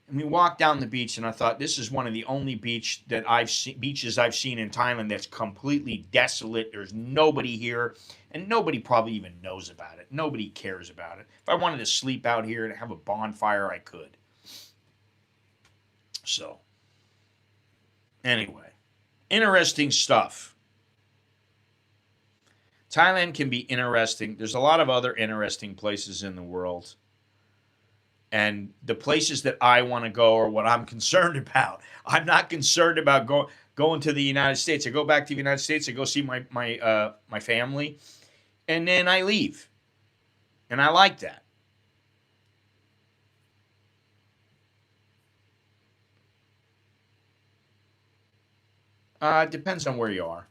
And we walked down the beach, and I thought, this is one of the only beaches I've seen in Thailand that's completely desolate. There's nobody here, and nobody probably even knows about it. Nobody cares about it. If I wanted to sleep out here and have a bonfire, I could. So, anyway, interesting stuff. Thailand can be interesting. There's a lot of other interesting places in the world. And the places that I want to go are what I'm concerned about. I'm not concerned about going to the United States. I go back to the United States. I go see my family, and then I leave. And I like that. It depends on where you are.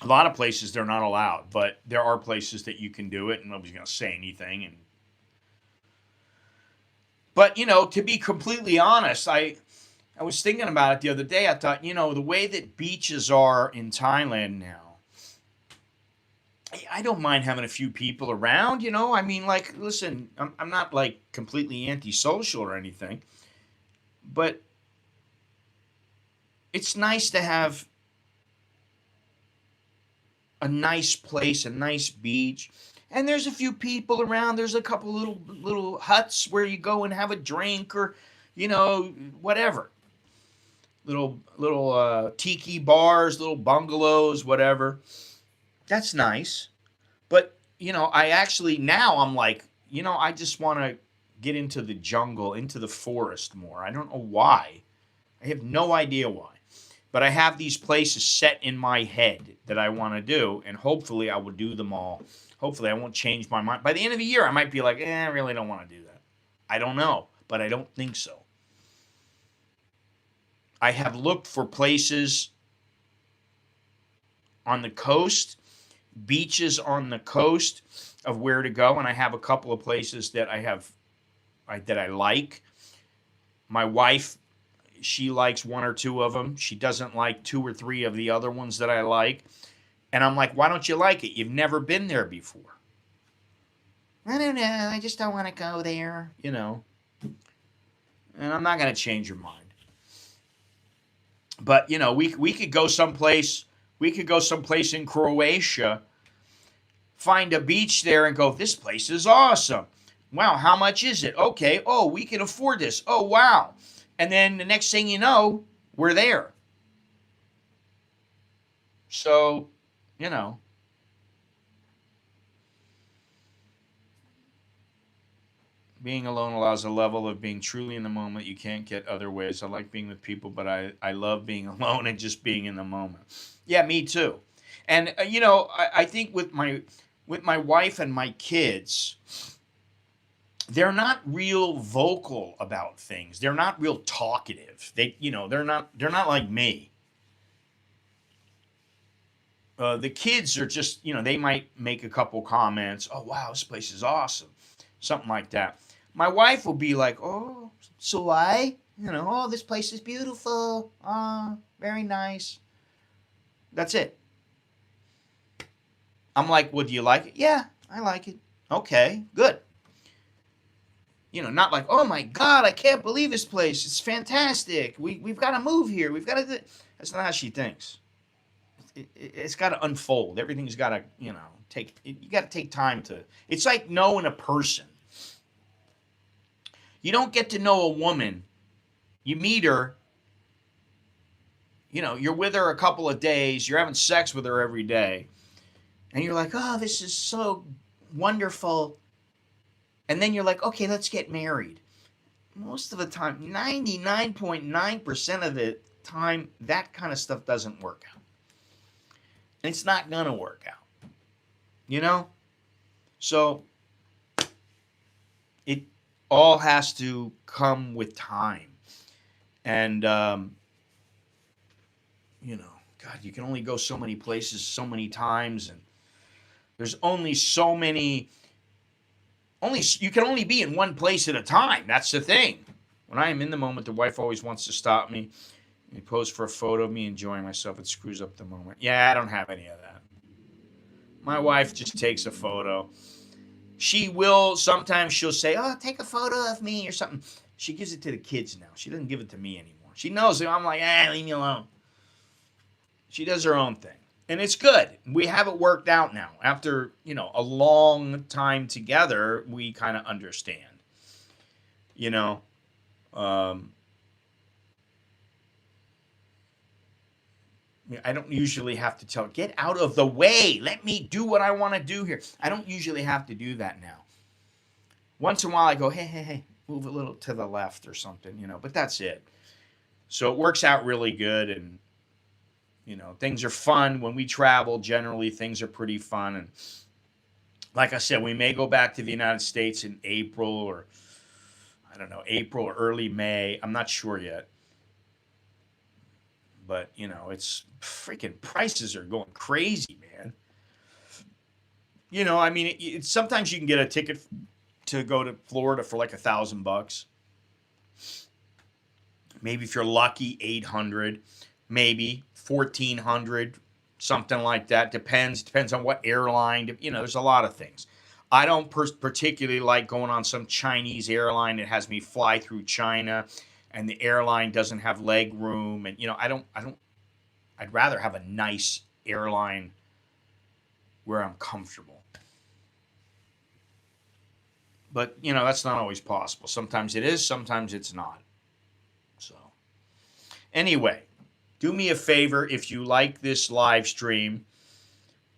A lot of places they're not allowed, but there are places that you can do it, and nobody's going to say anything. But to be completely honest, I was thinking about it the other day. I thought, the way that beaches are in Thailand now, I don't mind having a few people around. I mean, like, listen, I'm not like completely antisocial or anything, but it's nice to have a nice place, a nice beach, and there's a few people around. There's a couple little huts where you go and have a drink, or whatever. Little tiki bars, little bungalows, whatever. That's nice. But I actually now I'm like, I just want to get into the jungle, into the forest more. I don't know why. I have no idea why. But I have these places set in my head that I want to do, and hopefully I will do them all. Hopefully I won't change my mind. By the end of the year, I might be like, I really don't want to do that. I don't know, but I don't think so. I have looked for places on the coast, beaches on the coast of where to go, and I have a couple of places that that I like. My wife, she likes one or two of them. She doesn't like two or three of the other ones that I like. And I'm like, why don't you like it? You've never been there before. I don't know. I just don't want to go there, And I'm not going to change your mind. But, we could go someplace. We could go someplace in Croatia, find a beach there and go, this place is awesome. Wow, how much is it? Okay. Oh, we can afford this. Oh, wow. And then the next thing you know, we're there. So, Being alone allows a level of being truly in the moment you can't get other ways. I like being with people, but I love being alone and just being in the moment. Yeah, me too. And I think with my wife and my kids, they're not real vocal about things. They're not real talkative. They're not like me. The kids are just, they might make a couple comments. Oh, wow, this place is awesome. Something like that. My wife will be like, oh, so oh, this place is beautiful. Oh, very nice. That's it. I'm like, well, do you like it? Yeah, I like it. Okay, good. Not like, oh my God, I can't believe this place. It's fantastic. We've got to move here. We've got to. That's not how she thinks. It's got to unfold. Everything's got to, you got to take time to. It's like knowing a person. You don't get to know a woman. You meet her. You're with her a couple of days. You're having sex with her every day. And you're like, oh, this is so wonderful. And then you're like, okay, let's get married. Most of the time, 99.9% of the time, that kind of stuff doesn't work out. And it's not going to work out. So it all has to come with time. And, God, you can only go so many places so many times. And there's only so many. You can only be in one place at a time. That's the thing. When I am in the moment, the wife always wants to stop me. We pose for a photo of me enjoying myself. It screws up the moment. Yeah, I don't have any of that. My wife just takes a photo. Sometimes she'll say, oh, take a photo of me or something. She gives it to the kids now. She doesn't give it to me anymore. She knows that I'm like, leave me alone. She does her own thing. And it's good. We have it worked out now. After, a long time together, we kind of understand. I don't usually have to tell, get out of the way. Let me do what I want to do here. I don't usually have to do that now. Once in a while I go, hey, move a little to the left or something, but that's it. So it works out really good. And, things are fun. When we travel, generally things are pretty fun. And like I said, we may go back to the United States in April or, I don't know, April or early May. I'm not sure yet. But, it's freaking prices are going crazy, man. Sometimes you can get a ticket to go to Florida for like $1,000. Maybe if you're lucky, 800, maybe 1,400, something like that. Depends on what airline. There's a lot of things. I don't particularly like going on some Chinese airline that has me fly through China, and the airline doesn't have leg room, and I'd rather have a nice airline where I'm comfortable. But that's not always possible. Sometimes it is, sometimes it's not. So anyway, do me a favor if you like this live stream,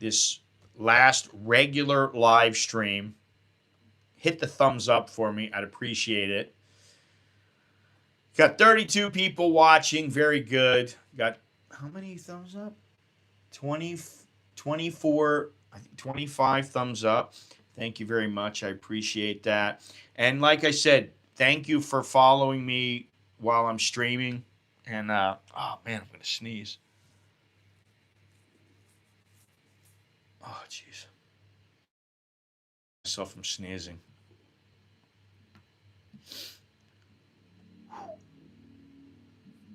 this last regular live stream, hit the thumbs up for me. I'd appreciate it. Got 32 people watching. Very good. Got how many thumbs up? 20, 24, I think 25 thumbs up. Thank you very much. I appreciate that. And like I said, thank you for following me while I'm streaming. And, oh man, I'm going to sneeze. Oh, jeez. Myself from sneezing.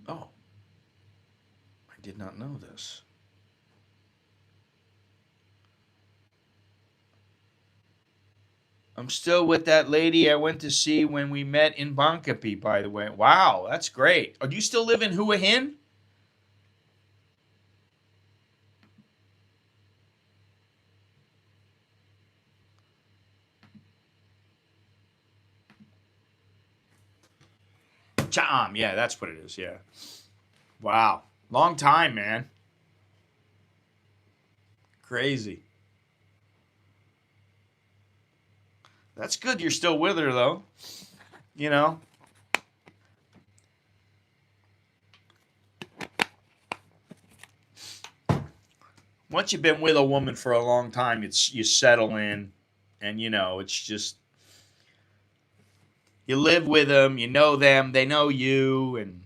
Oh, I did not know this. I'm still with that lady I went to see when we met in Bankapi, by the way. Wow, that's great. Do you still live in Hua Hin? Cha'am, yeah, that's what it is, yeah. Wow, long time, man. Crazy. That's good you're still with her, though. You know, once you've been with a woman for a long time, you settle in, and it's just you live with them, you know them, they know you, and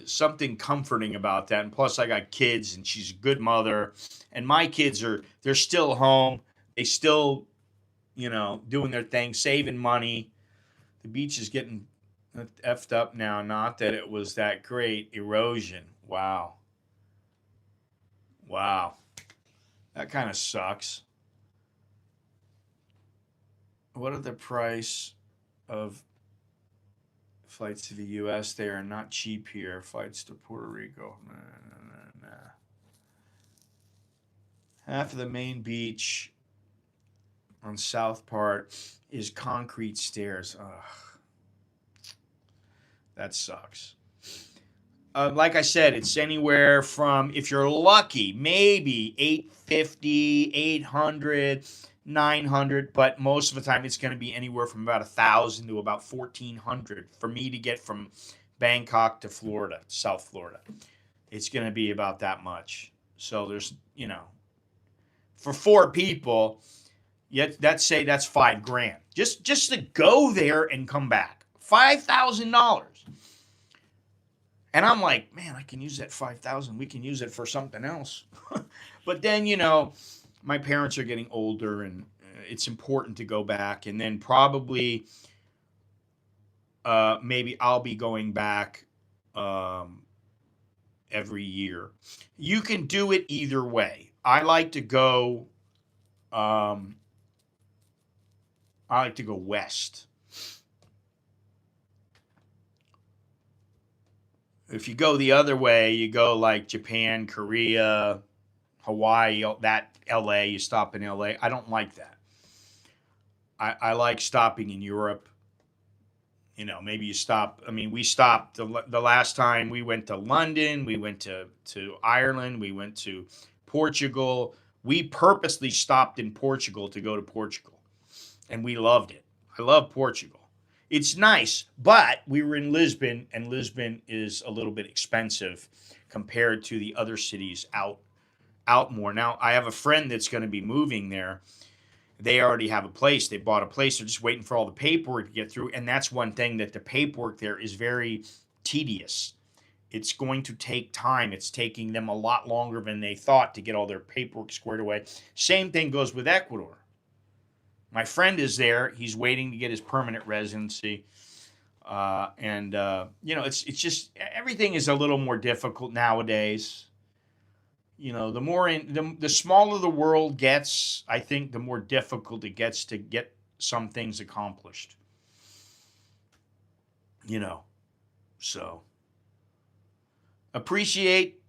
something comforting about that. And plus, I got kids, and she's a good mother, and my kids they're still home, they still doing their thing, saving money. The beach is getting effed up now. Not that it was that great. Erosion. Wow. Wow. That kind of sucks. What are the price of flights to the U.S.? They are not cheap here. Flights to Puerto Rico. Nah, nah, nah. Half of the main beach on south part is concrete stairs. Ugh, that sucks. Like I said, it's anywhere from, if you're lucky, maybe 850, 800, 900, but most of the time it's going to be anywhere from about 1,000 to about 1,400 for me to get from Bangkok to Florida, South Florida. It's going to be about that much. So there's, for 4 people, yet let's say that's $5,000 just to go there and come back. $5,000. And I'm like, man, I can use that 5,000. We can use it for something else. But then, my parents are getting older, and it's important to go back. And then probably, maybe I'll be going back every year. You can do it either way. I like to go west. If you go the other way, you go like Japan, Korea, Hawaii, that LA, you stop in LA. I don't like that. I like stopping in Europe. Maybe you stop. I mean, we stopped the last time we went to London, we went to Ireland, we went to Portugal. We purposely stopped in Portugal to go to Portugal, and we loved it. I love Portugal. It's nice, but we were in Lisbon, and Lisbon is a little bit expensive compared to the other cities out more. Now, I have a friend that's going to be moving there. They already have a place. They bought a place. They're just waiting for all the paperwork to get through. And that's one thing, that the paperwork there is very tedious. It's going to take time. It's taking them a lot longer than they thought to get all their paperwork squared away. Same thing goes with Ecuador. My friend is there. He's waiting to get his permanent residency. It's just, everything is a little more difficult nowadays. The smaller the world gets, I think the more difficult it gets to get some things accomplished. So appreciate,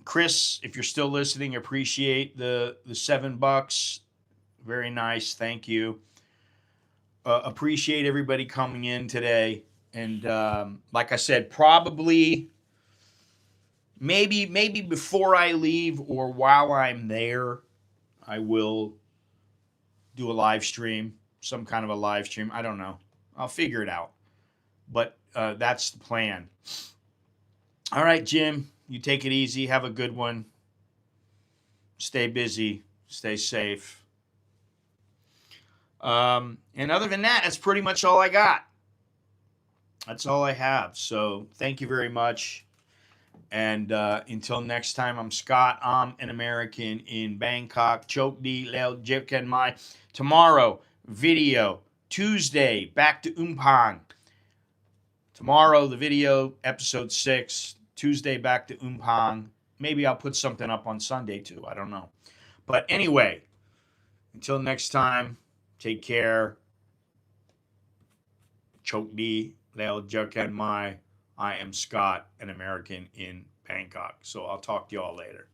Chris, if you're still listening, appreciate the $7. Very nice. Thank you. Appreciate everybody coming in today. And like I said, probably maybe before I leave or while I'm there, I will do a live stream, some kind of a live stream. I don't know. I'll figure it out. But that's the plan. All right, Jim, you take it easy. Have a good one. Stay busy. Stay safe. And other than that, that's pretty much all I got. That's all I have. So thank you very much. And until next time, I'm Scott. I'm an American in Bangkok. Chok di leo Jipken Mai. Tomorrow, video. Tuesday, back to Umphang. Tomorrow, the video, episode 6. Tuesday, back to Umphang. Maybe I'll put something up on Sunday too. I don't know. But anyway, until next time, take care. Chok di leo Jipken Mai. I am Scott, an American in Bangkok. So I'll talk to you all later.